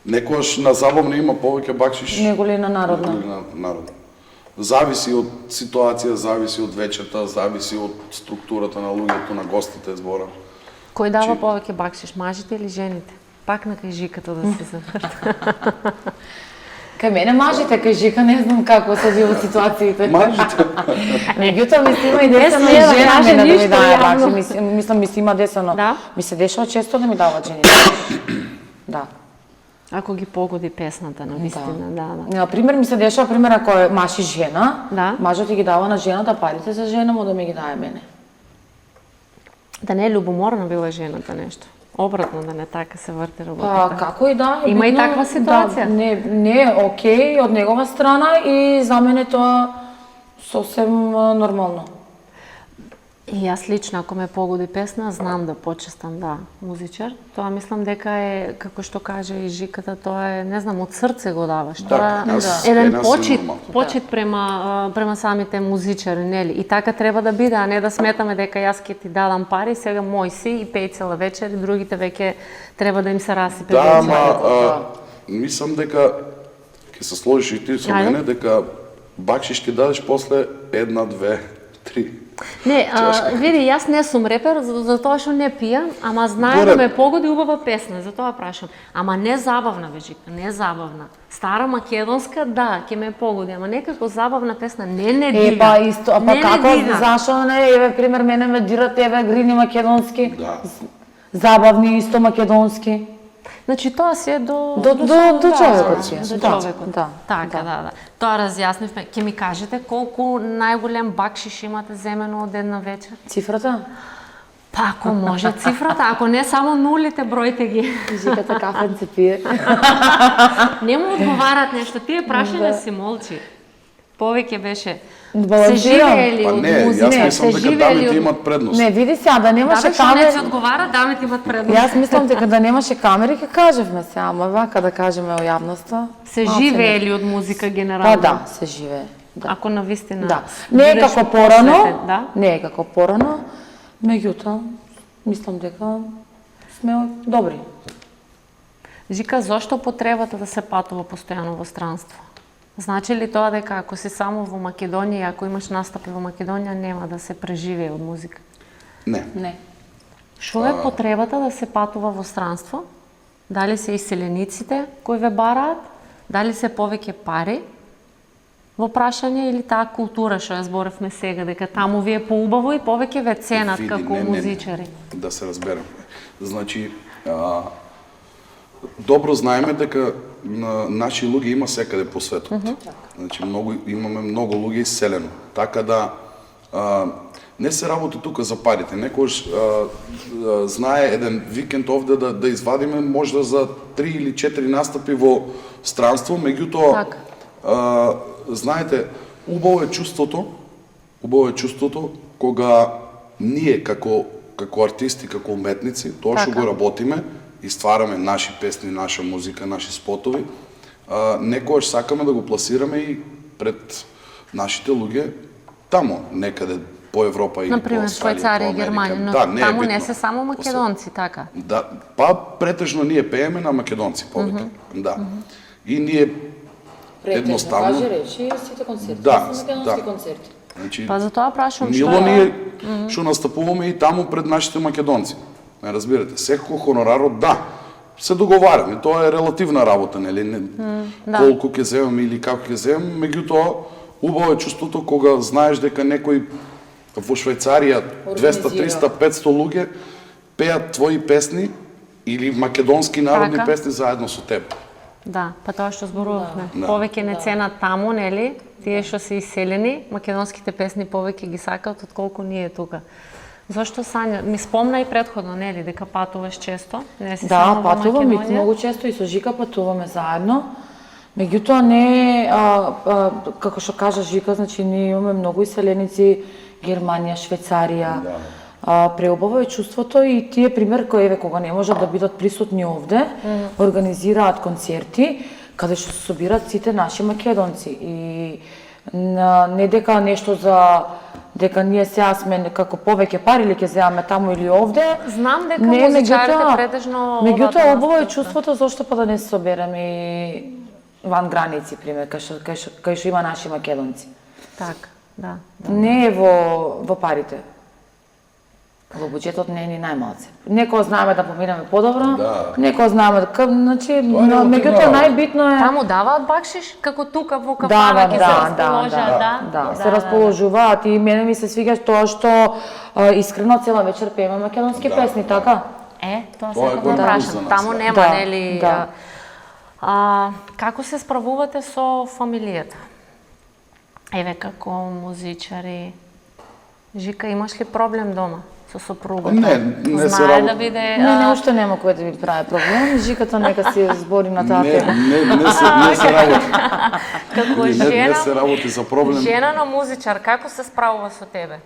Некојаш на забавно има повеќе бакшиш Него ли на народна. неголи на народна. Зависи од ситуација, зависи од вечерта, зависи од структурата на луѓето, на гостите, зборам. Кој дава Чи- повеќе бакшиш, мажите или жените? Пак на кажиката да се заврта. Кај мене мажите, кај жика не знам како се живеат ситуациите. Мажите. Меѓутоа ми се има и десено смее да жена каже мене да ми ништо дава јавно. бакши. Мислам ми се има десено. Да? Ми се дешава често да ми дават жени. Да. Ако ги погоди песната, на вистина, да. На пример ми се дешава пример ако е маж и жена, Да. мажот ги дава на жената парите за жена му да ми ги даде мене. Да не е љубоморна била жената нешто. Обратно, да не така се врти Па работата. како и да, е Има и битно, таква ситуација. Да, не е окей од негова страна и за мене тоа сосем нормално. И јас лично, ако ме погоди песна, знам да почестам, да, музичар. Тоа мислам дека е, како што каже и Жиката, тоа е, не знам, од срце го даваш. Тоа јас- е еден јас почит, имам. почит према самите музичари, нели? И така треба да биде, а не да сметаме дека јас ќе ти дадам пари, сега мој си и пеј цела вечер и другите веќе треба да им се расипе. Да, вечер. ама мислам дека ќе се сложиш и ти со Ајде. мене дека бакшиш ќе дадеш после 1, 2, 3. Не, види, јас не сум репер, за тоа што не пијам, ама знае Добре. да ме погоди убава песна, затоа прашам. Ама не забавна, Жика, не забавна. Стара македонска, да, ќе ме погоди, ама некако забавна песна, не дига. Па исто, а па Не како, дига. зашо не, еве пример мене ме дират, еве грини македонски, Да. забавни исто македонски. Значи тоа си е до До човекот си е. До Да, човекот. да, Така, да. Тоа разјаснивме. Ќе ми кажете колку најголем бакшиш имате земено од една вечер? Цифрата? Па ако може цифрата, ако не само нулите, бројте ги. Жиката кафенце пие. Не му одговарат нешто, тие прашања си молчи. Повеќе беше се Балансирам. живеели Па од не, јас музика, мислам се дека живеели дамите од... имат предност. Не, види сега, да немаше Да, бе, што не се камери. одговара, дамите имат предност. Јас мислам дека да немаше камери, ќе кажевме се, ама вака да кажеме о јавноста. Се малце живеели од музика не. генерално. Па да, се живее. Да. Ако на вистина. Да. Не е бидеш како порано, посветен, да? не е како порано, меѓутоа, мислам дека сме добри. Жика, зошто потребата да се патува постојано во странство? Значи ли тоа дека ако си само во Македонија, ако имаш настапи во Македонија, нема да се преживее од музика? Не. Не. Што е потребата да се патува во странство? Дали се иселениците кои ве бараат? Дали се повеќе пари? во прашање или таа култура што ја зборевме сега, дека таму ви е поубаво и повеќе ве ценат Види, како музичари? Да се разбереме. Значи, добро знаеме дека наши луѓе има секаде по светот. Значи, имаме многу луѓе иселено. Така да, не се работи тука за парите. Некојаш знае еден викенд овде да извадиме можда за 3 или 4 настапи во странство, меѓутоа, знаете, убаво е чувството кога ние како артисти, како уметници, тоа што го работиме и ствараме наши песни, наша музика, наши спотови, некојаш сакаме да го пласираме и пред нашите луѓе таму, некаде по Европа и например, по Австралија, Швајцарија и по Америка. Германија, но таму не се само македонци, така? Да, претежно ние пееме на македонци повеќе. Да. И ние едноставно Важи речи, сите концерти, да, македонски концерти. Значи, Па затоа прашувам што мило ние што настапуваме и таму пред нашите македонци. Не разбирате, секако хонорарот се договараме, тоа е релативна работа, нели? Колку ќе земеме или како ќе земеме, меѓутоа убаво е чувството кога знаеш дека некој во Швајцарија 200, 300, 500 луѓе пеат твои песни или македонски народни песни заедно со тебе. Да, па тоа што зборувавме. Повеќе не ценат таму, нели? Тие што се иселени, македонските песни повеќе ги сакаат отколку ние тука. Зошто Сања, ми спомна и претходно, нели, дека патуваш често? Не си само во патувам и Македонија? многу често и со Жика патуваме заедно. Меѓутоа не како што кажа Жика, значи ние имаме многу иселеници, Германија, Швајцарија. Преубаво е чувството и тие пример кои кога не можат да бидат присутни овде, организираат концерти каде што се собираат сите наши македонци и не дека нешто за дека ние сега сме како повеќе пари или ќе земаме таму или овде. Знам дека музичарите претежно меѓутоа убаво е чувството зошто па да не се собереме и ван граници, пример, кај што има наши македонци. Така, да. Не е во парите. Во буџетот не е ни најмалце. Некој знаеме да поминеме подобро, некој знаеме да, значи, меѓутоа најбитно е таму даваат бакшиш како тука во кафана ќе се расположат, да, се расположуваат и мене ми се свиѓа тоа што искрено цела вечер пееме македонски песни, така? Тоа се го прашам. Таму нема, нели? Како се справувате со фамилијата? Еве како музичари. Жика, имаш ли проблем дома со сопругата? Не се работи. Да биде Не, уште нема кој да ми прави проблем. Жиката нека си збори на таа тема. Не се работи. Како Не се работи за проблем. Жена на музичар, како се справува со тебе?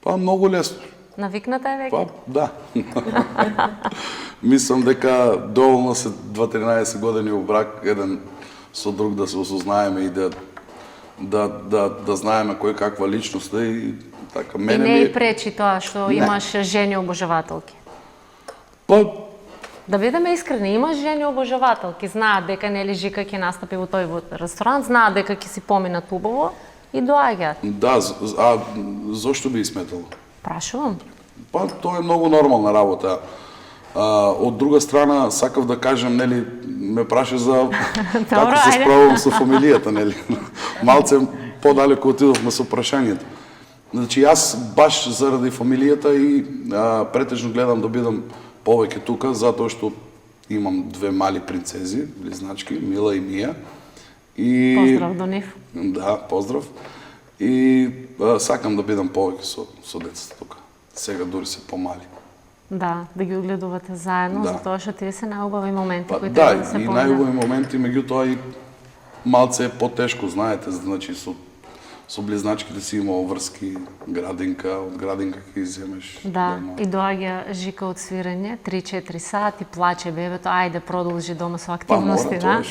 Па многу лесно. Навикната е веќе? Па, да. Мислам дека доволно се 2-13 години во брак еден со друг да се осознаеме и да знаеме кој каква личност е и така мене и не и пречи тоа што имаш жени обожавателки. Па да бидеме искрени, имаш жени обожавателки, знаат дека нели Жика ќе настапи во тој ресторант, знаат дека ќе си поминат убаво и доаѓаат. Да, зошто би сметало? Прашувам. Па тоа е многу нормална работа. Од друга страна, сакав да кажам, нели, ме прашаш за како се справувам со фамилијата, нели. Малце подалеку отидовме со прашањето. Значи, јас баш заради фамилијата и претежно гледам да бидам повеќе тука, затоа што имам две мали принцези, близначки, Мила и Мија. Поздрав до нив. Да, поздрав. И сакам да бидам повеќе со децата тука. Сега дури се помали. Да ги огледувате заедно, затоа што тие се најубави моменти кои треба да се поминат. Да, и најубави моменти, меѓутоа и малце е потешко, знаете, значи со близначките си имало врски, градинка, од градинка ќе иземеш. Да, и доаѓа Жика од свирење, 3-4 сати, плаче бебето, ајде продолжи дома со активности, да?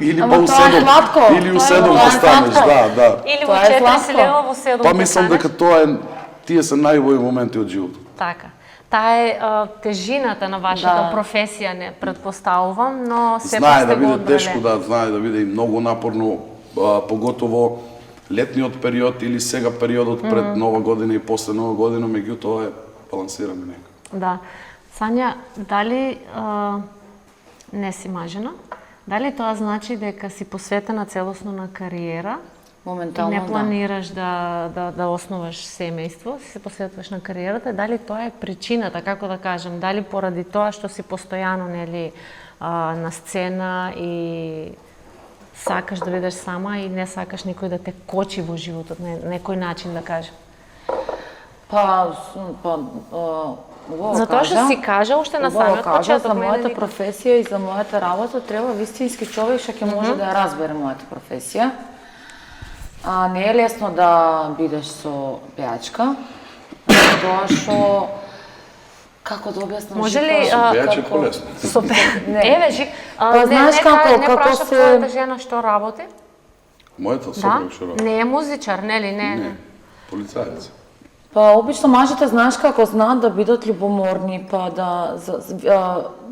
Или па у 7, или у 7 да станеш, да. Или во 4 се лева, во 7 Па мислам дека тие се најубави моменти од животот. Така. Таа е тежината на вашата професија, не предпоставувам, но сепак сте го одбрале. Знае да биде тешко, знае да биде и многу напорно, поготово летниот период или сега периодот пред Нова година и после Нова година, меѓутоа е балансираме некако. Да. Сања, дали не си мажена? Дали тоа значи дека си посветена целосно на кариера Моментално, не планираш да основаш семејство, си се посветуваш на кариерата, дали тоа е причината, како да кажем, дали поради тоа што си постојано на сцена и сакаш да бидеш сама и не сакаш никој да те кочи во животот на некој начин, да кажем. Затоа што си кажа уште на самиот почеток. За мојата професија и за мојата работа треба вистински човек што ќе може да ја разбере мојата професија. Не е лесно да бидеш со пејачка, тоа што како да објаснам? Може ли Со пејач е полесно. Еве Жик, знаеш како праша се твојата жена што работи? Мојата сопруг што работи? Не е музичар, нели? Не. Полицаец. Обично мажите знаеш како знаат да бидат љубоморни,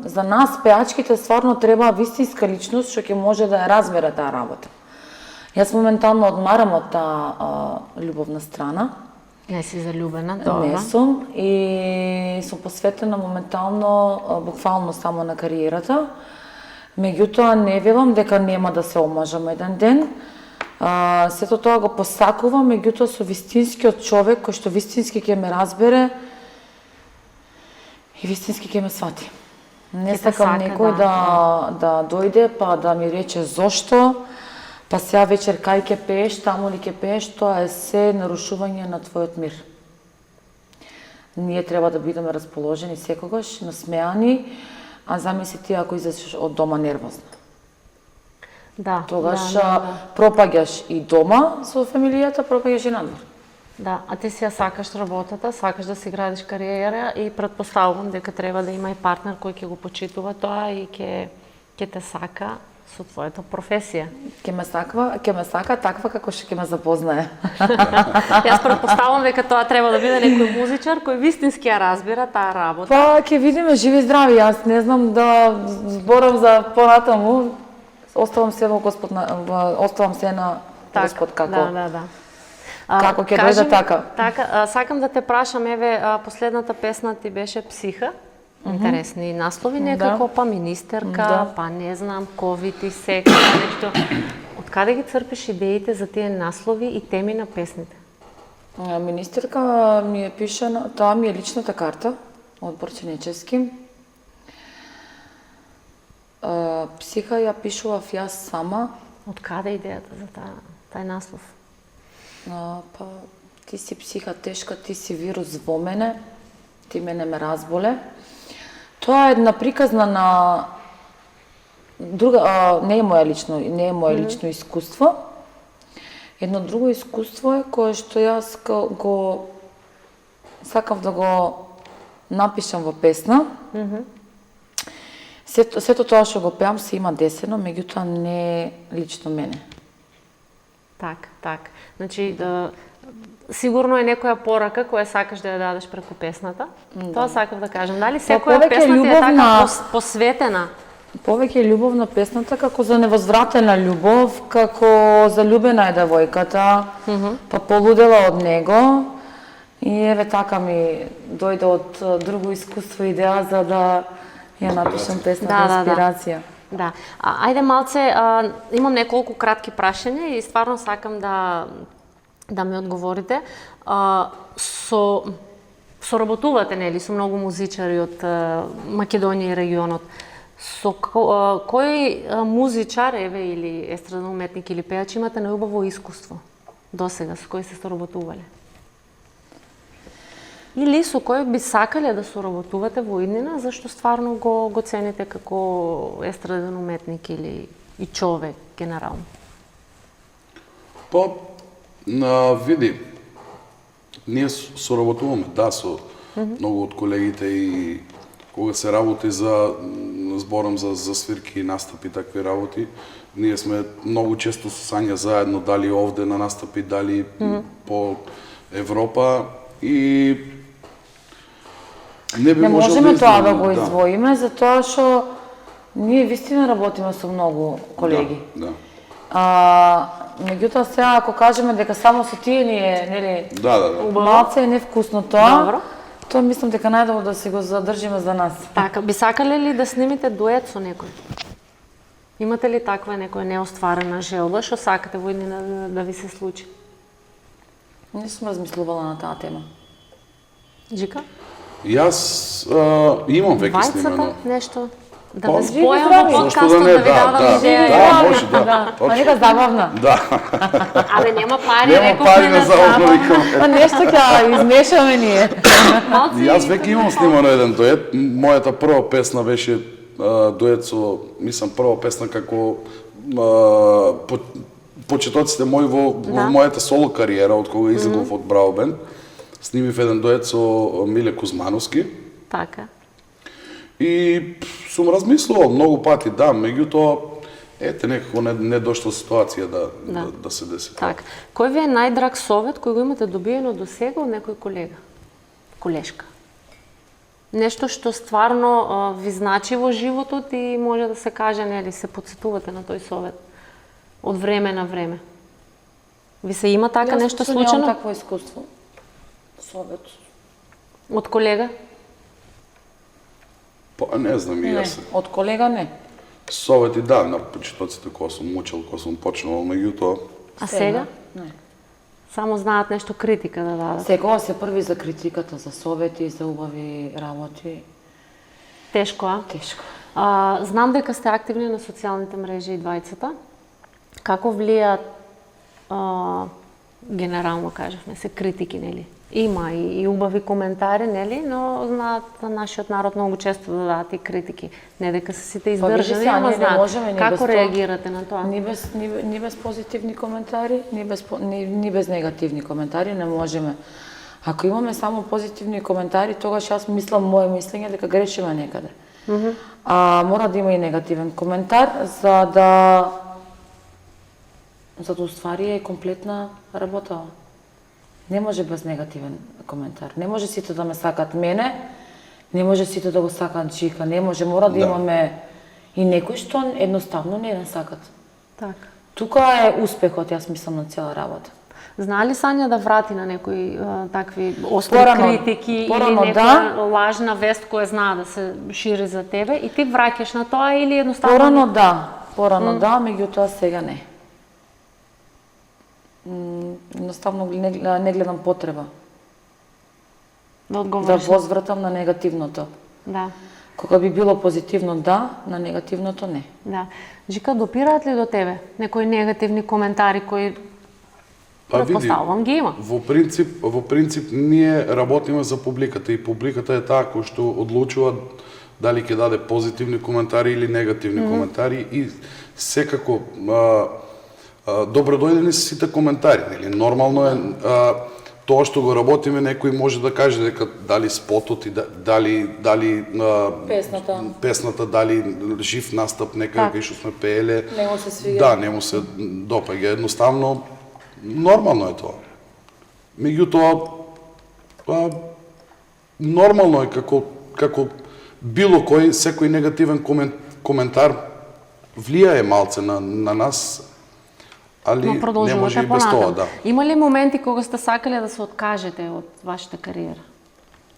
за нас пејачките стварно треба вистинска личност што ќе може да ја разбере таа работа. Јас моментално одмарам од таа љубовна страна. Не си залюбена, добро. Не сум и сум посветена моментално, буквално само на кариерата. Меѓутоа не велам дека нема да се омажам еден ден. Сето тоа го посакувам, меѓутоа со вистинскиот човек кој што вистински ќе ме разбере и вистински ќе ме свати. Не сакам некој да дојде па да ми рече зошто, па сега вечер кај ќе пееш, таму ли ќе пееш, тоа е се нарушување на твојот мир. Ние треба да бидеме расположени секогаш, насмеани, а замисли ти ако излезеш од дома нервозна. Тогаш пропаѓаш и дома со фамилијата, пропаѓаш и надвор. Да, а ти си ја сакаш работата, сакаш да си градиш кариера и претпоставувам дека треба да има и партнер кој ќе го почитува тоа и ќе те сака со твојата професија. Ќе ме сака таква како што ќе ме запознае. Јас претпоставувам дека тоа треба да биде некој музичар кој вистински ја разбира таа работа. Ќе видиме, живи здрави, јас не знам да зборам за понатаму. Оставам се на Господ како. Да. Како ќе дојде така. Така, сакам да те прашам, еве, последната песна ти беше Психа. Интересни наслови некако, па министерка, па не знам, ковид и секс, нешто. Од каде ги црпиш идеите за тие наслови и теми на песните? Министерка ми е пишана, тоа ми е личната карта од Борченечевски. Психа ја пишував јас сама. Од каде идејата за тај наслов? Па, ти си психа тешка, ти си вирус во мене, ти мене ме разболе. Тоа е една приказна на друга, не е моје лично искуство. Едно друго искуство е кое што јас го сакав да го напишам во песна. Сето тоа што го пеам се има десено, меѓутоа не е лично мене. Так. Значи, сигурно е некоја порака која сакаш да ја дадеш преку песната. Тоа сакав да кажам. Дали секоја песна ти е така посветена? Повеќе љубовна песната како за невозвратена љубов, како заљубена е девојката, па полудела од него. И еве така ми дојде од друго искуство идеја за да ја напишам песната инспирација. Да. Ајде малце, имам неколку кратки прашања и стварно сакам да ми одговорите. Соработувате, нели, со многу музичари од Македонија и регионот. Со кој музичар, еве, или естраден уметник или пејач имате најубаво искуство досега, со кој се соработувале? Или со кој би сакале да соработувате во иднина, зашто стварно го цените како естраден уметник или и човек генерално? Па, види, ние соработуваме, со многу од колегите и кога се работи зборам за свирки и настапи, такви работи, ние сме многу често со Сања заедно, дали овде на настапи, дали по Европа и не можеме тоа да го издвоиме, затоа што ние вистина работиме со многу колеги. Меѓутоа сега ако кажеме дека само со тие ни е, нели, малце е невкусно тоа, тоа мислам дека најдобро да си го задржиме за нас. Така, би сакале ли да снимите дует со некој? Имате ли таква некоја неостварена желба, што сакате во иднина да ви се случи? Не сум размислувала на таа тема. Джика? Јас имам веќе Вајцата, снимано. нешто? Да Па, ве живи спојам здрави. во Зашто подкастот, да не, да ви дадам идеја. да, може, да. Па нека забавна. Да, Абе, нема пари, нема реков пари ми на на заобно, саба. викам. Па нешто ќе измешаме ние. Малци Јас веќе имам снимано еден дует. Мојата прва песна беше дует со, мислам, прва песна како почетоците мои во мојата соло кариера, од кога излегов од Браво Бенд. Снимив еден дует со Миле Кузмановски. Така. И сум размислувал многу пати, да, меѓутоа, ете, некако не дошла ситуација да се деси. Така. Кој ви е најдраг совет кој го имате добиено до сега од некој колега? Колешка? Нешто што стварно ви значи во животот и може да се каже, нели, се потсетувате на тој совет од време на време. Ви се има така нешто Јас случајно? немам такво искуство. Совет. Од колега? Па не знам и Не, јас. од колега не. Совети да, на почетоците кога сум учел, кога сум почнувал, меѓутоа, А сега? Не. Само знаат нешто критика да дадат. Секогаш се први за критиката, за совети, за убави работи. Тешко, а? Тешко. Знам дека сте активни на социјалните мрежи и двајцата. Како влијаат, генерално кажавме се, критики, нели? Има и убави коментари, нели? Но знаат нашиот народ многу често да дадат и критики. Не дека се сите издржани, сега, ама ние не знаат. можеме ни без Како тоа. реагирате на тоа? Ни без позитивни коментари, ни без негативни коментари не можеме. Ако имаме само позитивни коментари, тогаш јас мислам моje мислење дека грешиме некаде. Мора да има и негативен коментар за да уствари е комплетна работа. Не може без негативен коментар. Не може сите да ме сакат мене, не може сите да го сакат Чика, не може, мора да имаме и некои што едноставно не не сакат. Така. Тука е успехот, јас мислам, на цела работа. Знае ли Сања да врати на некои такви остри Порано- критики или порано некоја да. лажна вест која знае да се шири за тебе и ти враќаш на тоа или едноставно Порано да, меѓутоа сега не. Едноставно не гледам потреба да да одговориш? возвратам на негативното. Да. Кога би било позитивно да, на негативното не. Да. Жика, допираат ли до тебе некои негативни коментари кои предпоставувам ги има? во принцип ние работиме за публиката и публиката е таа која што одлучува дали ќе даде позитивни коментари или негативни коментари и секако добродојдени се сите коментари, нели? Нормално е тоа што го работиме, некој може да каже дека дали спотот и дали песната, дали жив настап некаде кај што сме пееле. Не му се свиѓа. Да, не му се допаѓа. Едноставно нормално е тоа. Меѓутоа нормално е како било кој секој негативен коментар влијае малце на нас. Али Но не продолжувате може и без тоа, понатаму. да. Има ли моменти кога сте сакале да се откажете од вашата кариера?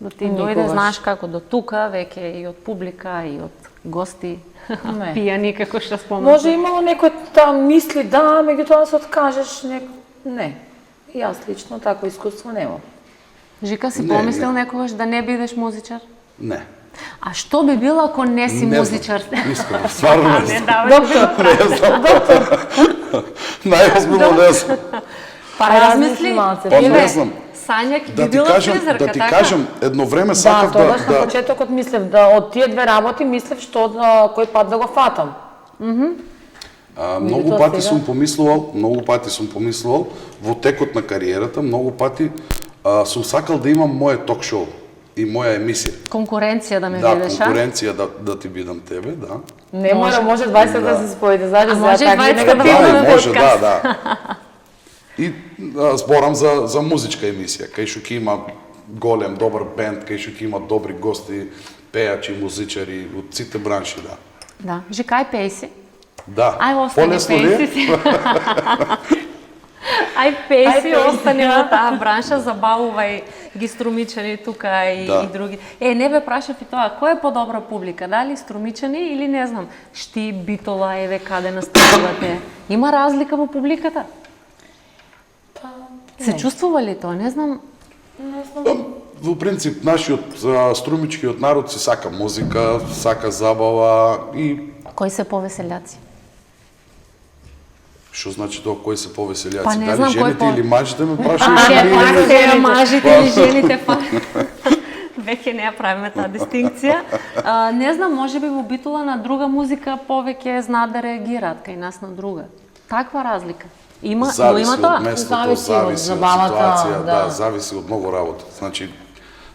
Да ти дојде, Никогаш. знаеш како, до тука, веќе и од публика, и од гости, Не. пијани, како што спомнате. Може имало некој там мисли да, меѓутоа да се откажеш не. Јас лично такво искуство немам. Жика, си Не, помислил не. некогаш да не бидеш музичар? Не. А што би било ако не си Не музичар? знам. Искрено, стварно не Не, знам. давай. Не знам. Најозбилно не знам. Па размисли. малце. Па не Еве, знам. Сања би Да ти била кажам, фризерка, да ти така? кажам, едно време Да, сакав тогаш на да почетокот мислев да од тие две работи мислев што кој пат да го фатам. многу Меѓутоа пати сега- сум помислувал во текот на кариерата, многу пати сум сакал да имам моје ток-шоу и моја емисија. Конкуренција да ме Да, видиш, а? конкуренција да ти бидам тебе, да. Не може 20 да се споите, знаеш, А за може и такви 20 да негативни. бидат. Да, може, подкаст. да. И зборам за музичка емисија, кај што ќе има голем, добар бенд, кај што ќе има добри гости, пејачи, музичари од сите бранши, да. Да. Жикај пеј си. Да. Ај, остани Полесно пеј ли? си. Ај песи, остани во таа бранша, забавувај ги струмичани тука и други. Не бе прашав и тоа, кој е подобра публика? Дали струмичани или не знам, Шти, Битола, еве каде настапувате? Има разлика во публиката? Се чувствува ли тоа? Не знам. Во принцип, нашиот струмичкиот народ си сака музика, сака забава и... Кои се повеселјаци? Што значи тоа, кои се повеселјаци? Па не Дали знам, жените кој или мажите ме прашуваш? Пак се мажите или жените, па... Веќе не ја правиме таа дистинкција. Не знам, може би во Битола на друга музика повеќе знаат да реагираат кај нас на друга. Таква разлика. Има, но има тоа. Зависи од ситуација, да, зависи од многу работа. Значи,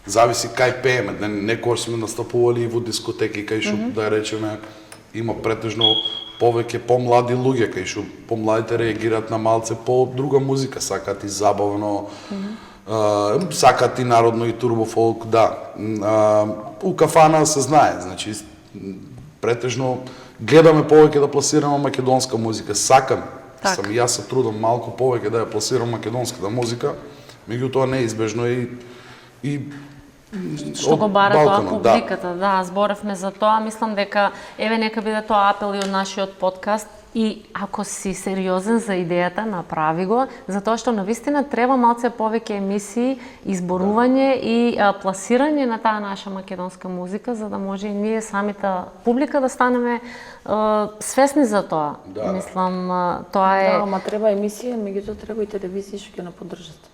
зависи кај пееме. Некојаш сме настапували и во дискотеки кај што да речеме има претежно повеќе помлади луѓе кај што помладите реагираат на малце по друга музика, сакаат и забавно, сакаат и народно и турбофолк, да. У кафана се знае, значи претежно гледаме повеќе да пласираме македонска музика, сакам. Сам и јас се трудам малку повеќе да ја пласирам македонската музика, меѓутоа неизбежно и што го бара тоа публиката, да, зборевме за тоа, мислам дека еве нека биде тоа апел и од нашиот подкаст и ако си сериозен за идејата, направи го, затоа што навистина треба малце повеќе емисии, изборување и пласирање на таа наша македонска музика, за да може и ние самите публика да станеме свесни за тоа. Да. Мислам, тоа е... Да, ама треба емисија, меѓутоа треба и телевизија што ќе наподдржат.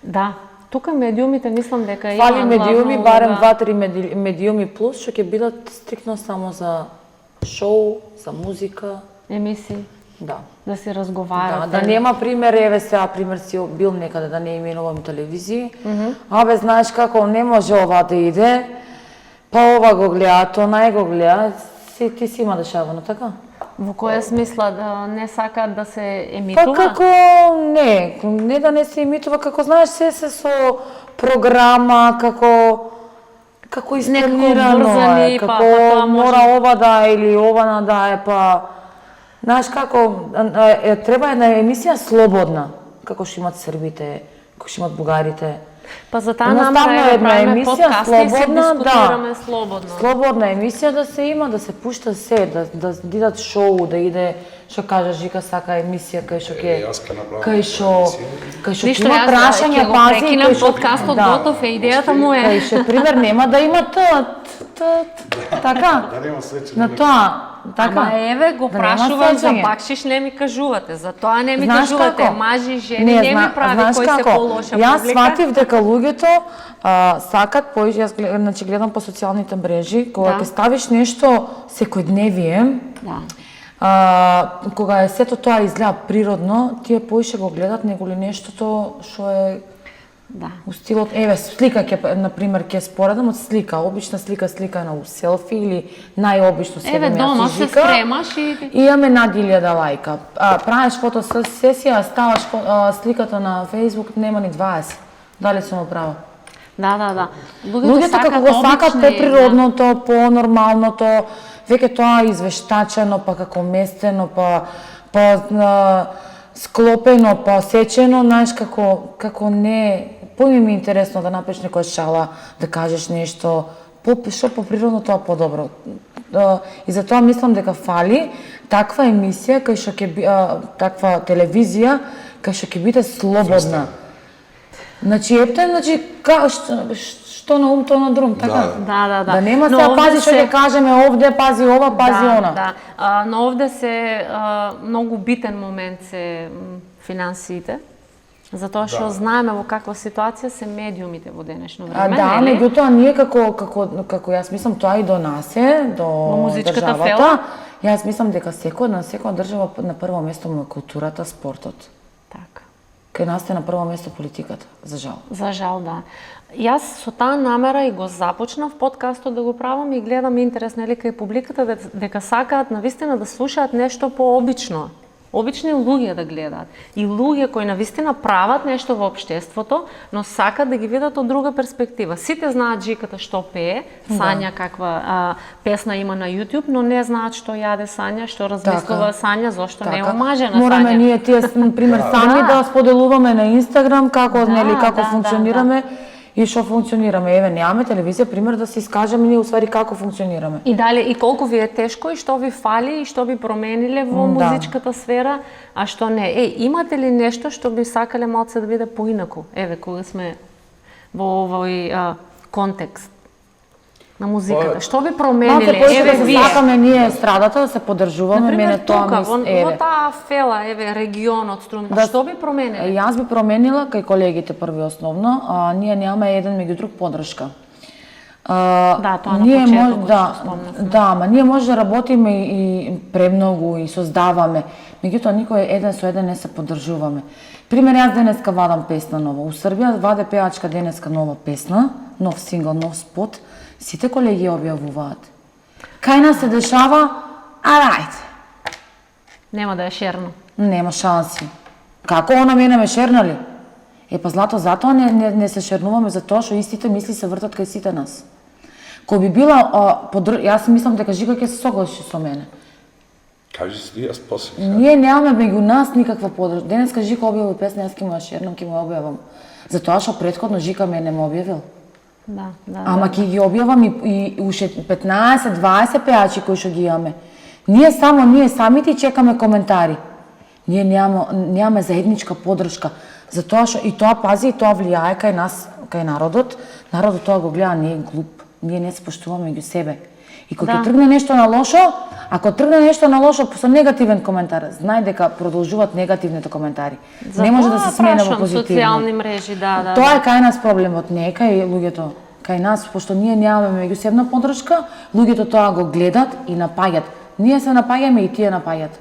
Да. Тука медиумите мислам дека има фали медиуми, барем 2-3 медиуми плюс што ќе бидат стриктно само за шоу, за музика, емисии. Да. Да се разговарате. Да нема пример, еве сега пример си бил некаде да не именувам телевизии. Абе знаеш како не може ова да иде. Па ова го гледа, онај го гледа, ти си има дешавано, така? Во која смисла да не сакаат да се емитува? Па како не да не се емитува, како знаеш се со програма, како испланирано е, како мора ова да е или ова да е, па знаеш како треба една емисија слободна, како што имат србите, како што имат бугарите. Па за таа намера е правиме подкаст и се дискутираме слободно. Слободна емисија да се има, да се пушта се, да дидат шоу, да иде, што кажа Жика сака емисија кај што кај што има прашање, пази, кај што подкастот готов е, идејата му е. Кај што пример нема да има така. Да нема свече. На тоа. Така. Ама еве го прашувам за бакшиш, не ми кажувате. За тоа не ми кажувате. Мажи, жени, не ми прави кој се полоша публика. Јас сватив дека луѓето сакат, јас значи гледам по социјалните мрежи, кога ќе ставиш нешто секојдневие, кога е сето тоа изгледа природно, тие поише го гледат него ли нештото што е у стилот, еве слика ќе на пример ќе споредам од слика, обична слика на селфи или најобично се еве дома се спремаш и имаме над 1000 лајка. Правиш фотосесија, ставаш сликата на Facebook, нема ни 20. Дали сум права? Да. Луѓето како го сакат поприродното, понормалното, веќе тоа извештачено, па како местено, па склопено, па сечено, знаеш како не ми е интересно да направиш некоја шала, да кажеш нешто, што поприродно тоа подобро. И затоа мислам дека фали таква емисија кај што ќе таква телевизија кај што ќе биде слободна. Значи што на ум, то на друм, така? Да. Да нема се пази што ќе кажеме овде, пази ова, пази она. Да. Но овде се многу битен момент се финансиите. Затоа што знаеме во каква ситуација се медиумите во денешно време. Да, меѓутоа ние како јас мислам тоа и до нас е, до државата. Јас мислам дека секоја држава на прво место му е културата, спортот. Така. Кај нас е на прво место политиката, за жал. За жал, да. Јас со таа намера и го започнав подкастот да го правам и гледам интерес нели кај публиката дека сакаат навистина да слушаат нешто пообично. Обични луѓе да гледаат. И луѓе кои навистина прават нешто во општеството, но сакат да ги видат од друга перспектива. Сите знаат Жиката што пее, Сања каква песна има на YouTube, но не знаат што јаде Сања, што размислува Сања, зошто не е омажена Сања. Мораме ние тие пример сами да споделуваме на Инстаграм како како функционираме. И што функционираме. Еве, немаме телевизија, пример да се искажеме ние уствари како функционираме. И дали и колку ви е тешко и што ви фали и што би промениле во музичката сфера, а што не. Имате ли нешто што би сакале малце да биде поинаку? Еве, кога сме во овој контекст на музиката. Што би промениле? Еве, да се сакаме ние страдата, да се поддржуваме, мене тоа во таа фела, еве, регионот, струмата, што би промениле? Јас би променила кај колегите први основно, ние немаме еден меѓу друг поддршка. Да, тоа на почетокот да, ама ние може да работиме и премногу и создаваме, меѓутоа никој еден со еден не се поддржуваме. Пример, јас денеска вадам песна нова. У Србија ваде пеачка денеска нова песна, нов сингл, нов спот. Сите колеги објавуваат. Кај нас се дешава, арајте. Нема да е шерно. Нема шанси. Како она мене ме шернали? Па злато, затоа не се шернуваме, затоа што истите мисли се вртат кај сите нас. Кој би била, јас мислам дека Жика ќе се согласи со мене. Кажи си, јас после. Ние немаме меѓу нас никаква поддршка. Денеска Жика објави песна, јас ќе му ја шернам, ќе му ја објавам. Затоа што претходно Жика мене ме објавил. Да. Ама ќе ги објавам и уште 15-20 пеачи кои што ги имаме. Ние самите чекаме коментари. Ние немаме заедничка поддршка. Затоа што и тоа пази, и тоа влијае кај нас, кај народот. Народот тоа го гледа, не е глуп. Ние не се поштуваме меѓу себе. И кога ќе тргне нешто на лошо, ако тргне нешто на лошо со негативен коментар, знај дека продолжуваат негативните коментари. Не може да се смена во позитивно. Социјални мрежи, да. Тоа е кај нас проблемот, не е кај луѓето. Кај нас, пошто ние немаме меѓусебна поддршка, луѓето тоа го гледат и напаѓат. Ние се напаѓаме и тие напаѓат.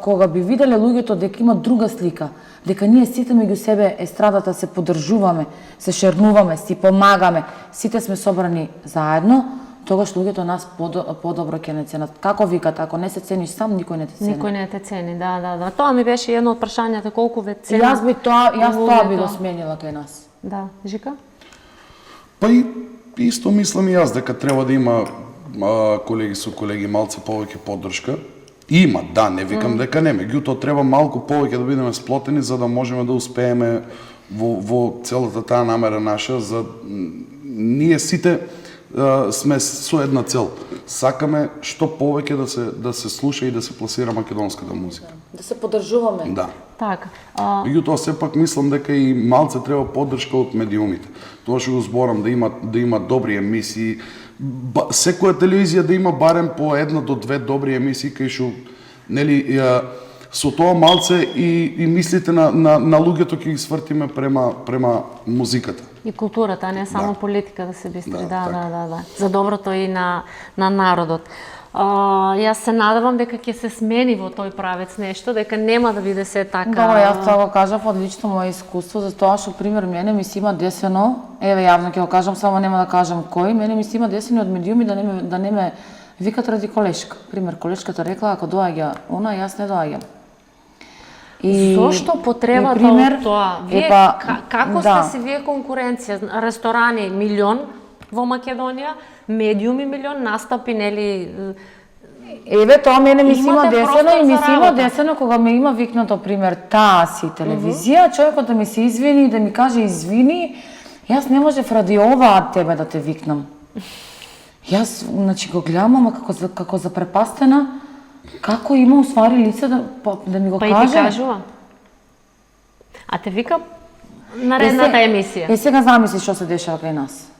Кога би виделе луѓето дека има друга слика, дека ние сите меѓу себе естрадата се поддржуваме, се шернуваме, си помагаме, сите сме собрани заедно, тогаш луѓето нас подобро ќе не ценат. Како викат, ако не се цениш сам, никој не те цени. Никој не те цени, да. Тоа ми беше едно од прашањата, колку ве цени. Јас тоа би го сменила кај нас. Да, Жика? Па и исто мислам и јас дека треба да има колеги со колеги малце повеќе поддршка. Има, да, не викам дека не, меѓутоа треба малку повеќе да бидеме сплотени за да можеме да успееме во целата таа намера наша за ние сите сме со една цел. Сакаме што повеќе да се слуша и да се пласира македонската музика. Да се поддржуваме. Да. Така. Меѓутоа сепак мислам дека и малце треба поддршка од медиумите. Тоа што го зборам да има добри емисии, секоја телевизија да има барем по 1 до 2 добри емисии кај што нели со тоа малце и мислите на луѓето ќе ги свртиме према музиката. И културата, а не само политика да се бистри. Да. За доброто и на народот. Јас се надевам дека ќе се смени во тој правец нешто, дека нема да биде се така. Да, јас тоа го кажав од лично моје искуство, затоа што пример мене ми се има десено, еве јавно ќе го кажам, само нема да кажам кој, мене ми се има десени од медиуми да не ме викат ради колешка. Пример, колешката рекла ако доаѓа она, јас не доаѓам. Зошто потребата од тоа? Вие како сте си вие конкуренција? Ресторани милион во Македонија, медиуми милион, настапи нели. Еве тоа мене ми се има десено и ми се има десено кога ме има викнато пример таа си телевизија, човекот да ми се извини и да ми каже извини, јас не можев ради ова тебе да те викнам. Јас значи го гледам, ама како запрепастена, како има усвари лице да ми го каже. Па и ти кажува. А те вика наредната емисија. Сега замисли што се дешава кај нас.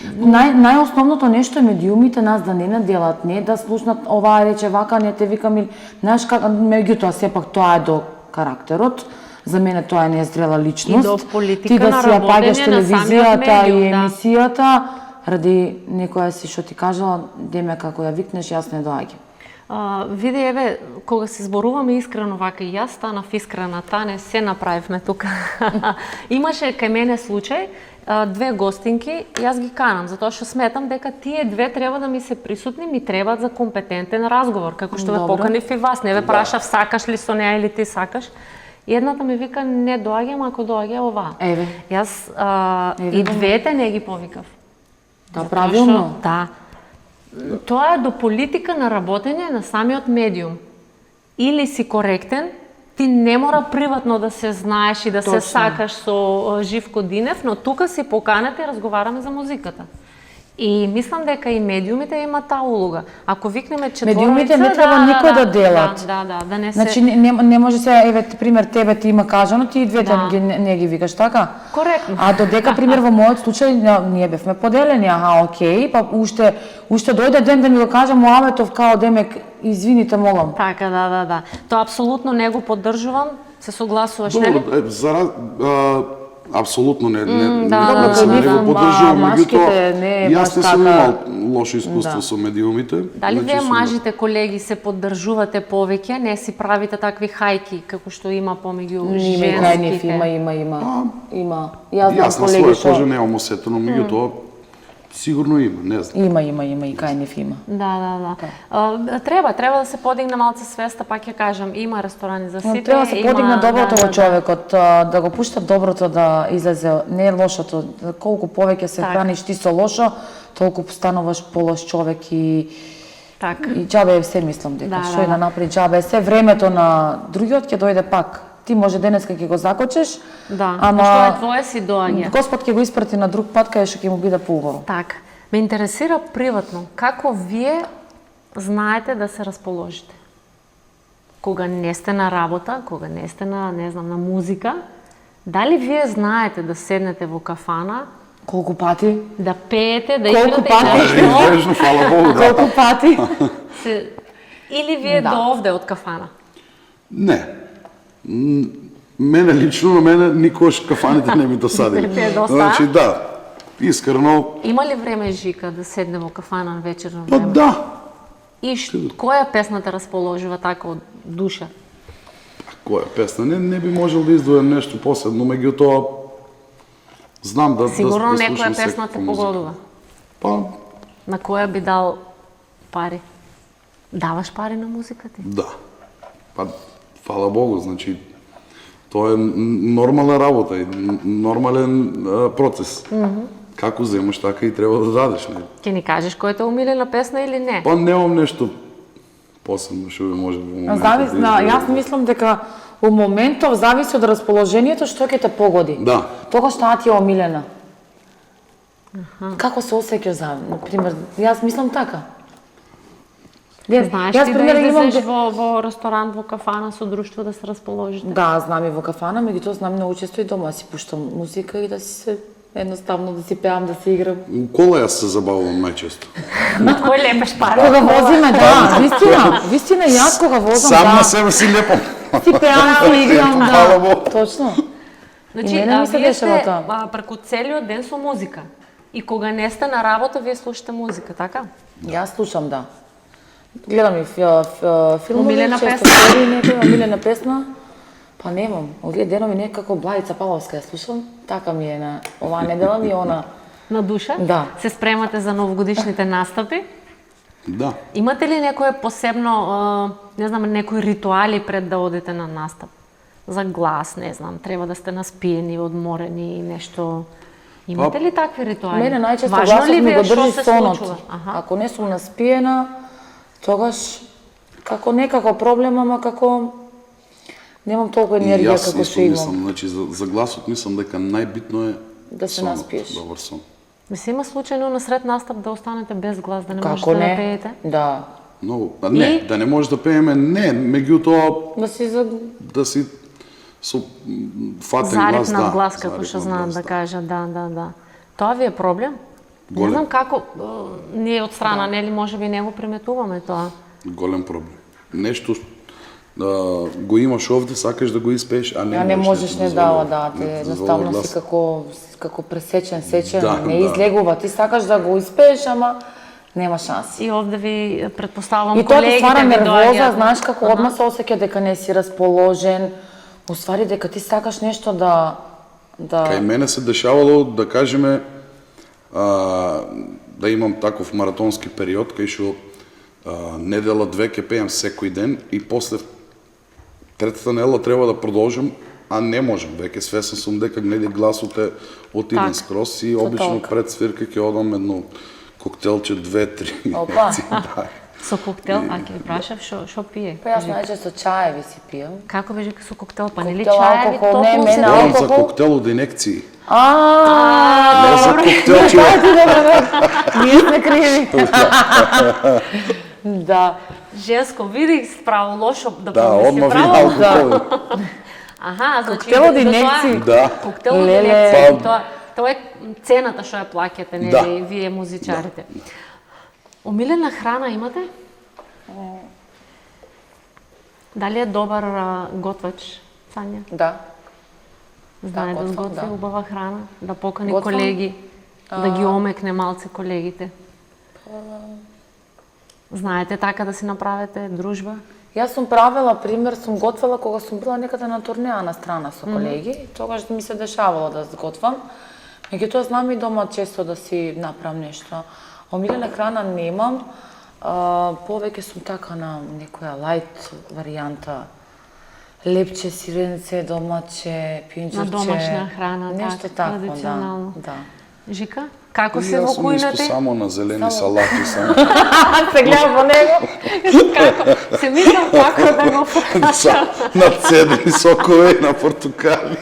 Најосновното нешто е медиумите нас да не наделат, не да слушнат оваа рече вака, не те викам, знаеш како, меѓутоа сепак тоа е до карактерот. За мене тоа е незрела личност. И до политика ти да си ја паѓаш телевизијата и емисијата, ради некоја си што ти кажала, деме како ја викнеш, јас не доаѓам. Види, еве, кога се зборуваме искрено вака и јас станав искрена, Тане, се направивме тука. Имаше кај мене случај, две гостинки и аз ги канам, затоа што сметам дека тие две треба да ми се присутни, ми требаат за компетентен разговор, како што ве Добро. поканив и вас, не ве прашав сакаш ли со неа или ти сакаш. И едната ми вика не доаѓам ако доаѓа оваа. Еве. И аз Еве и го. двете не ги повикав. Да, Затоа правилно. што- Да. Тоа е до политика на работење на самиот медиум. Или си коректен, ти не мора приватно да се знаеш и да се Точно. сакаш со Живко Динев, но тука си поканете и разговараме за музиката. И мислам дека и медиумите имаат таа улога. Ако викнеме четворица... Медиумите не треба никој да делат. Да не се... Значи не може се, еве пример тебе ти има кажано, ти и двете Да. не ги викаш така. Коректно. А додека пример во мојот случај ние бевме поделени, окей, па уште дојде ден да ми го каже Муаметов као демек извините молам. Така, да. Тоа апсолутно не го поддржувам, се согласуваш, нели? Добро, апсолутно не да, мислам, да, не да. го поддржувам, Мажките меѓутоа не е јас баш не сум така. имал лошо искуство Да. со медиумите. Дали значи вие сум- мажите колеги се поддржувате повеќе, не си правите такви хајки како што има помеѓу Има и кај нив, женските? има. Јас Јас знам на колеги своја кожа што немам осетено, меѓутоа сигурно има, не знам. има и кај нив има. Да. Треба да се подигне малце свеста, пак ја кажам, има ресторани за Но сите. треба да се има- подигне доброто да, во човекот, да го пушта доброто да излезе, не е лошото. Колку повеќе се Така. храниш ти со лошо, толку стануваш полош човек и Така. џабе е се мислам дека Да, што да, е да направи џабе е се времето на другиот ќе дојде пак. Ти може денеска ќе го закочеш, Да, ама што е твое си доаѓа. Господ ќе го испрати на друг пат каде што ќе му биде поубаво. Така. Ме интересира приватно, како вие знаете да се расположите? Кога не сте на работа, кога не сте на, не знам, на музика, дали вие знаете да седнете во кафана, Колку пати? да пеете, да Колку играте пати? и да Неизбежно, фала Богу, да. Колку пати? се... Или вие Да. до овде од кафана? Не. Мене лично, на мене никош кафаните не ми досадили. Те е доста, Значи да, искрено, Има ли време Жика да седне во кафана вечерно па време? да. И која песна те расположува така од душа? Која песна? Не би можел да издвојам нешто посебно, меѓутоа знам да Сигурно да некоја слушам песна секаква те музика. погодува. Па На која би дал пари? Даваш пари на музика ти? да. Па фала Богу, значи тоа е нормална работа и нормален процес. Како земаш, така и треба да дадеш, не? Ќе ни кажеш која те умилена песна или не? Па немам нешто посебно што би може во моментот. Зависи, да јас издвојам. мислам дека во моментов зависи од расположението што ќе те погоди. Да. Тогаш таа ти е омилена. Како се осеќаш за, например, јас мислам така. Знаеш Јас ти да пример имам излезеш во ресторан, во кафана со друштво да се расположите? Да, знам и во кафана, меѓутоа знам многу често и дома да си пуштам музика и да си се едноставно да си пеам, да си играм. У кола јас се забавувам најчесто. На кој лепеш пари? Кога возиме, да, вистина, јас кога возам, Сам на да, себе си лепам. си пеам, си играм, Фала да. Богу. Точно. Значи, И мене ми се вие дешава сте тоа. преку целиот ден со музика. И кога не сте на работа, вие слушате музика, така? Јас слушам, да. Гледам и филмови, Омилена често песна? серии, некоја омилена песна. Па немам. Овие денови некако Блајца Павловска ја слушам. Така ми е на оваа недела ми е она. На душа? Да. Се спремате за новогодишните настапи? Да. Имате ли некое посебно, не знам, некои ритуали пред да одите на настап? За глас, не знам, треба да сте наспиени, одморени и нешто. Имате ли такви ритуали? Мене најчесто Важно гласот ли ми ви е го што држи се сонот. случува? Аха. Ако не сум наспиена, тогаш како некако проблем, ама како немам толку И енергија јас како исто што имам. мислам, значи за гласот мислам дека најбитно е Да се сонот, наспиеш. добар сон. Да се има случајно насред настап да останете без глас, да не Како можете да не? пеете? Да. Многу, не, И? да не може да пееме, не, меѓутоа Да си за да си со фатен Зарив глас, над да. глас, како зарив што над знаат глас, да кажат, да. Тоа ви е проблем? Не Голем. знам како, ние од страна, нели, може би не го приметуваме тоа. Голем проблем. Нешто го имаш овде, сакаш да го испееш, а не не можеш не дозволува. дава, да, Не те дозволува едноставно глас. си како пресечен, сечен, Да, не да. излегува. Ти сакаш да го испееш, ама нема шанси. И овде ви предпоставам И тоа ти колегите ствара ви нервоза, доаѓаат. знаеш како одма се осеќа дека не си расположен, уствари дека ти сакаш нешто Да. Кај мене се дешавало, да кажеме, да имам таков маратонски период, кај што недела две ќе пеам секој ден и после третата недела треба да продолжам, а не можам. Веќе свесен сум дека нели гласот е отиден скрос и обично пред свирка ќе одам едно коктелче, 2-3. Опа. Да. Со коктел, а ќе ви прашав шо пие? Па јас најчесто чаеви си пијам. Како беше со коктел? Па нели Коктел, чаеви алкохол, топло не, се мене Говорам за алкохол. коктел од инекции. А, Не за коктелче. ние сме криви. Да. Женско, види справо лошо да Да, помисли одма ви право. алкохол. Аха, значи Коктел од за тоа- инекции. Да. Коктел од Леле. инекции. Па- Тоа е цената што ја плаќате, нели, Да. вие музичарите. Омилена храна имате? Дали е добар готвач, Сања? Да. Знае да готвам, сготви да. убава храна, да покани Готвам. колеги, да ги омекне малце колегите. Знаете така да си направите дружба? Јас сум правила, пример, сум готвела кога сум била некаде на турнеа на страна со колеги, тогаш ми се дешавало да сготвам. Меѓутоа знам и дома често да си направам нешто. Омилена храна немам, повеќе сум така на некоја лајт варијанта. Лепче, сиренце, домаче, пинџурче. На домашна храна, нешто така, такво, традиционално. да. Жика, како И се јас во сум исто кујната? само на зелени салати, само Се гледам во него. Како? Се мислам како да го са, на цедри сокове и на портокали.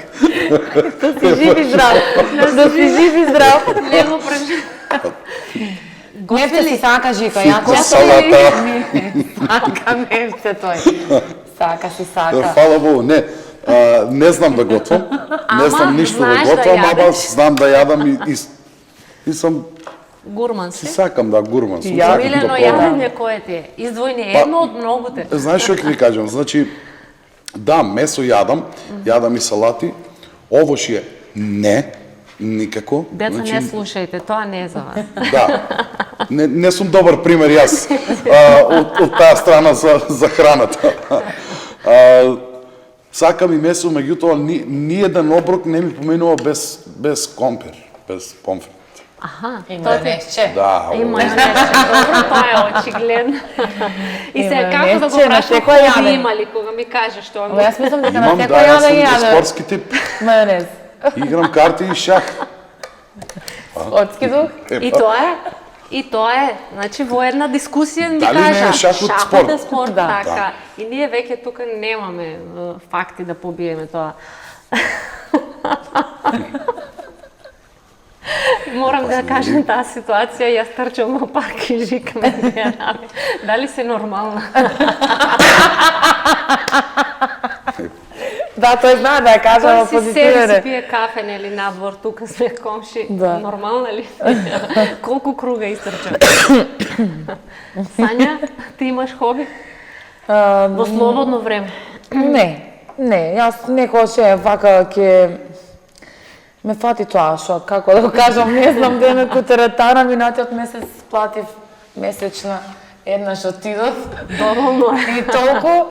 Да си жив и здрав. Да си жив и здрав. Лево пред... Нефте си сака, Жика, Фико ја салата. сака нефте тој. Сака си сака. Фала Богу, не. Не знам да готвам. Не знам ништо да знаеш да готвам, ама јадеш. знам да јадам и сум Гурман си си. сакам да гурман сум. Ја- сакам да Милено пробам. јадење кое ти е? Издвојни едно од многуте. Знаеш што ќе ви кажам? Значи, да, месо јадам и салати. Овошје не, никако. Деца, Значи, не слушајте, тоа не е за вас. Да. Не сум добар пример јас од таа страна за храната. Сакам и месо, меѓутоа ни еден оброк не ми поминува без компир, без помфрит. Аха, И тоа ти е. мајонезче. Да, И мајонезче, добро, тоа е очигледно. И И се како да го мајонезче на прашам секој хоби јадење. има ли кога ми кажеш тоа? Ама јас мислам дека на имам, секој да, јас јаде сум јаде. спортски тип. Мајонез. Играм карти и шах. Отски дух. И тоа е, значи во една дискусија ми Дали не е кажа, шахот шахот спорт? е спорт, Да. така. И ние веќе тука немаме факти да побиеме тоа. Морам да кажам таа ситуација, јас трчам во парк и Жика ме гледа. Дали се нормална? Да, тој знае да ја кажа Тој во си седи, си позитивен. пие кафе, нели, надвор, тука сме комши. Да. Нормална ли? Колку круга истрча? Сања, ти имаш хоби? Во слободно време? Не, јас некојаш е вака ќе ме фати тоа што како да го кажам, не знам денеку теретана минатиот месец платив месечна, еднаш отидов. Доволно е. И толку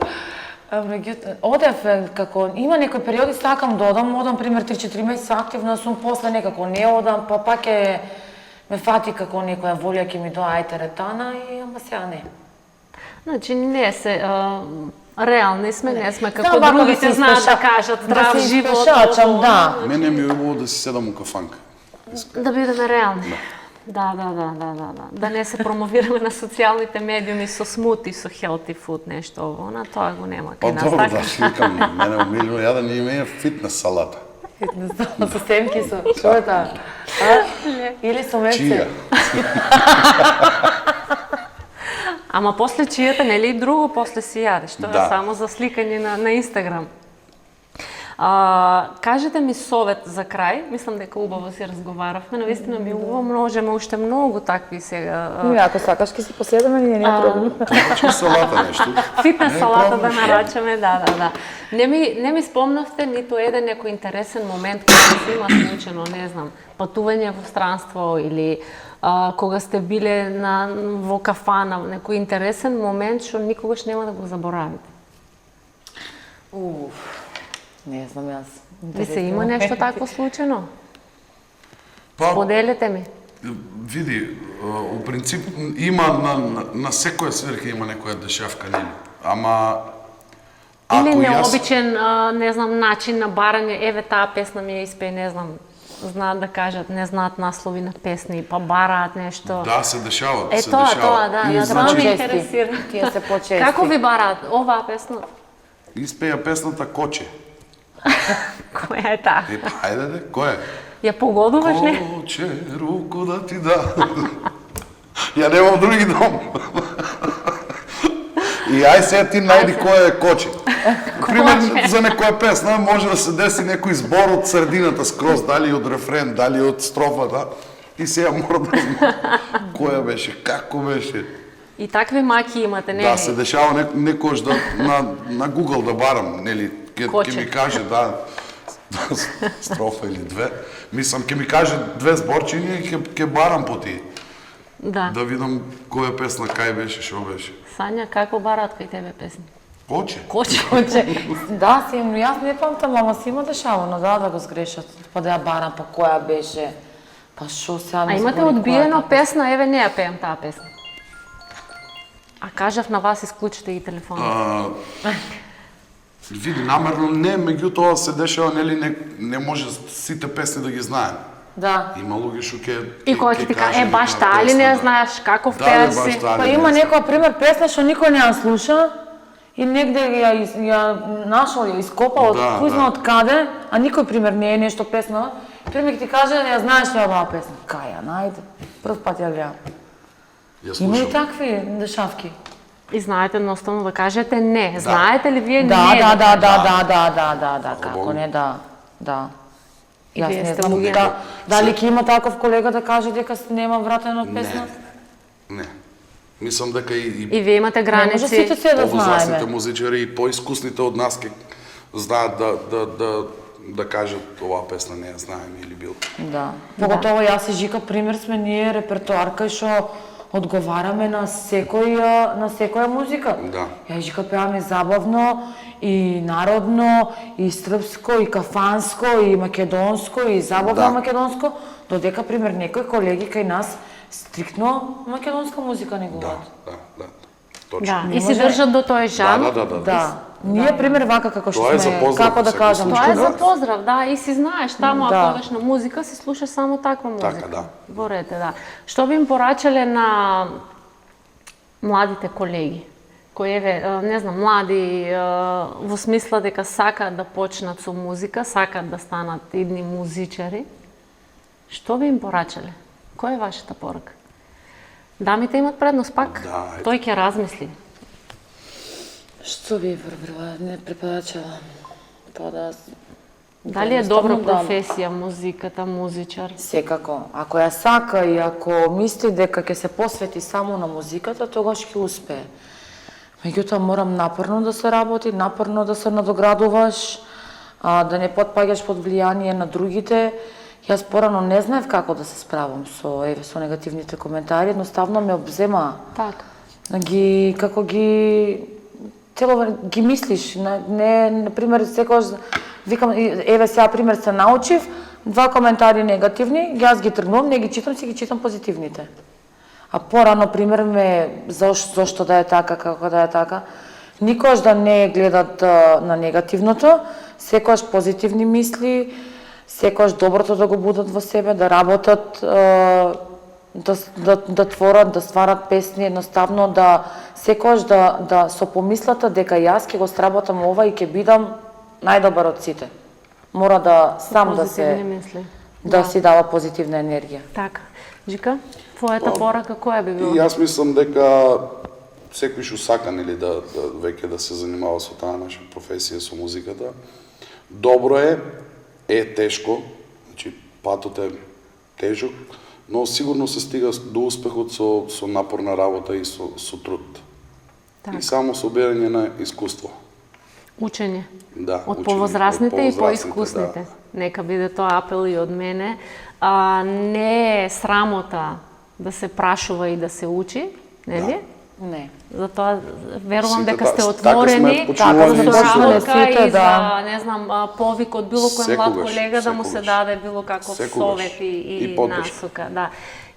меѓутоа одев како има некои периоди сакам да одам пример 3-4 месеци активна сум, после некако не одам, па пак е ме фати како некоја волја ќе ми доаѓа теретана и ама сега не. Значи, не се, реални сме, не сме како Знам, вака да другите се знаат да испеша- кажат да здрав се живот. испешачам, ovo, да. ono. Мене ми е убаво да си седам у кафанка. Да бидеме реални. Да. Да не се промовираме на социјалните медиуми со смути, со healthy food, нешто ово, на тоа го нема Па кај нас. добро, Така? да, си викам, мене умилено јадење има и фитнес салата. Со семки со, што е таа? Или со месе? Чија? Ама после чијата, нели и друго после си јадеш, тоа Да. е само за сликање на Инстаграм. Кажете ми совет за крај, мислам дека убаво си разговаравме, навистина ми убаво, можеме уште многу такви сега. Ако сакаш ќе си поседаме, ние не е проблем. Точно салата нешто. Фитнес Не е салата да проблем. нарачаме, да. Не ми спомнавте ниту еден некој интересен момент кога се има случено, не знам, патување во странство или кога сте биле во кафана, некој интересен момент што никогаш нема да го заборавите. Не знам јас. Ви се има нешто такво случајно? Па, Поделете ми. види, у принцип има на секоја свирка има некоја дешавка, нели? Ама Или ако јас необичен, не знам, начин на барање, еве таа песна ми ја испее, не знам, знаат да кажат, не знаат наслови на песни, па бараат нешто. да се дешават, Е, се тоа, дешават. да, И, ја значи, ми интересира. Тие се почести. Како ви бараат оваа песна? испеја песната Коче. Која е таа? Е, па, ајде де, кој е? Ја погодуваш, не? Коче, руку да ти да. Ја немам други дом. И ај сега ти најди кој е Коче. Пример, за некоја песна може да се деси некој збор од средината скроз, дали од рефрен, дали од строфата. И сега мора да знам која беше, како беше. И такви маки имате, не? Да, се дешава некојаш да, на Google да барам, нели, Коче. ќе ми каже, да, строфа или две. Мислам, ќе ми каже две зборчиња и ќе барам по тие. Да. Да видам која песна кај беше, шо беше. Сања, како бараат кај тебе песни? Коче. Коче. Да, јас не памтам, ама си има дешавано, да го сгрешат. Па да ја барам, па која беше. Па шо сега ми А имате збори одбиено која е песна, еве не ја пеам таа песна. А кажав на вас, исклучите и телефонот. Види, намерно не, меѓутоа се дешава, нели, не може сите песни да ги знаем. Да. Има луѓе што ќе И кој ќе ти каже, баш некоја таа ли не песна, ја да. знаеш, каков Да, пееш баш си? таа Па ли има не некоја пример песна што никој не ја слуша и негде ја нашол, ја ископал, Да, кој зна да. од каде, а никој пример не е нешто песна. Пример ќе ти каже, ја знаеш ли оваа песна? Кај ја најде? Прв пат ја гледам. Ја Има и слушам. такви дешавки. И знаете едноставно да кажете не. Знаете ли вие Да, не? да, како Богу. не, да. И Јас вие не сте знам луѓе. дали ќе има таков колега да каже дека нема вратено песна. Не. Мислам дека и И вие имате Не може сите граници. се да повозрастните знаеме. музичари и поискусните од нас ке знаат да кажат оваа песна не ја знаеме или бил. Да. Поготово јас и Жика пример сме ние репертоарка и што одговараме на секоја музика. Да. Ја и Жика пеаме забавно и народно и српско и кафанско и македонско и забавно Да. македонско, додека пример некои колеги кај нас стриктно македонска музика Да, негуваат. да. Точно. Да, Не и се може- држат до тој жанр. Да. Ние пример вака како што Тоа е за сме, поздрав, како да секој кажам, случај. Тоа е Да. за поздрав, да, и си знаеш, таму Да. ако одеш на музика, си слушаш само таква музика. Така, да. Борете, да. Што би им порачале на младите колеги? Кои еве, не знам, млади во смисла дека сакаат да почнат со музика, сакаат да станат идни музичари? Што би им порачале? Која е вашата порака? Дамите имат предност пак. Да, ето. Тој ќе размисли. Што би не препорачала? Па да Дали е Едноставно добра да. професија музиката, музичар? Секако. Ако ја сака и ако мисли дека ќе се посвети само на музиката, тогаш ќе успее. Меѓутоа морам напорно да се работи, напорно да се надоградуваш, да не потпаѓаш под влијание на другите. Јас порано не знаев како да се справам со негативните коментари, едноставно ме обзема. Така. Како ги ги мислиш, не на пример секогаш викам еве сега пример се научив, два коментари негативни, јас ги тргнувам, не ги читам, си ги читам позитивните. А порано пример зошто да е така, како да е така. Никош да не гледат на негативното, секогаш позитивни мисли, секогаш доброто да го будат во себе, да работат, да творат, да стварат песни, едноставно да секогаш да со помислата дека јас ќе го сработам ова и ќе бидам најдобар од сите. Мора да сам да Позитивни мисли. да си дава позитивна енергија. Така. Жика, твојата порака која би И била? јас мислам дека секој што сака нели да веќе да се занимава со таа наша професија со музиката, добро е тешко, значи патот е тежок, но сигурно се стига до успехот со напорна работа и со труд. Така. И само со берење на искуство. Учење. Да, Од учење, повозрасните и од повозрасните, поискусните. да. Нека биде тоа апел и од мене. Не е срамота да се прашува и да се учи, нели? Не. Затоа верувам Сите дека така сте сме отворени почнували за да се работа сите, и за, да. не знам, повик од било кој млад Секогаш, колега да му се секогаш. даде било каков Секогаш. совет и И поддршка. насока. Да.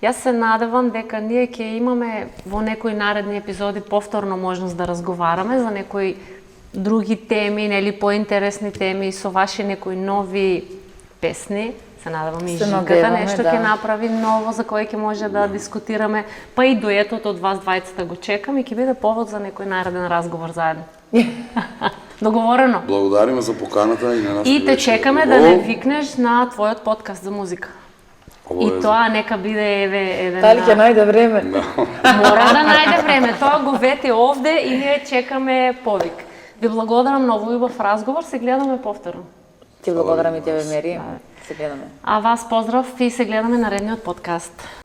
Јас се надевам дека ние ќе имаме во некои наредни епизоди повторно можност да разговараме за некои други теми, нели поинтересни теми со ваши некои нови песни. Се надевам и Се Жиката надеваме, нешто да. ќе направи ново за кое ќе може да дискутираме, па и дуетот од вас двајцата го чекам и ќе биде повод за некој нареден разговор заедно. Договорено. Благодариме за поканата и на нас. И те чекаме да не викнеш на твојот подкаст за музика. И тоа нека биде еве Дали ќе најде време? Мора да најде време. Тоа го вети овде и ние чекаме повик. Ви благодарам на овој убав разговор, се гледаме повторно. Ти благодарам и тебе, Мери. Се гледаме. А вас поздрав и се гледаме наредниот подкаст.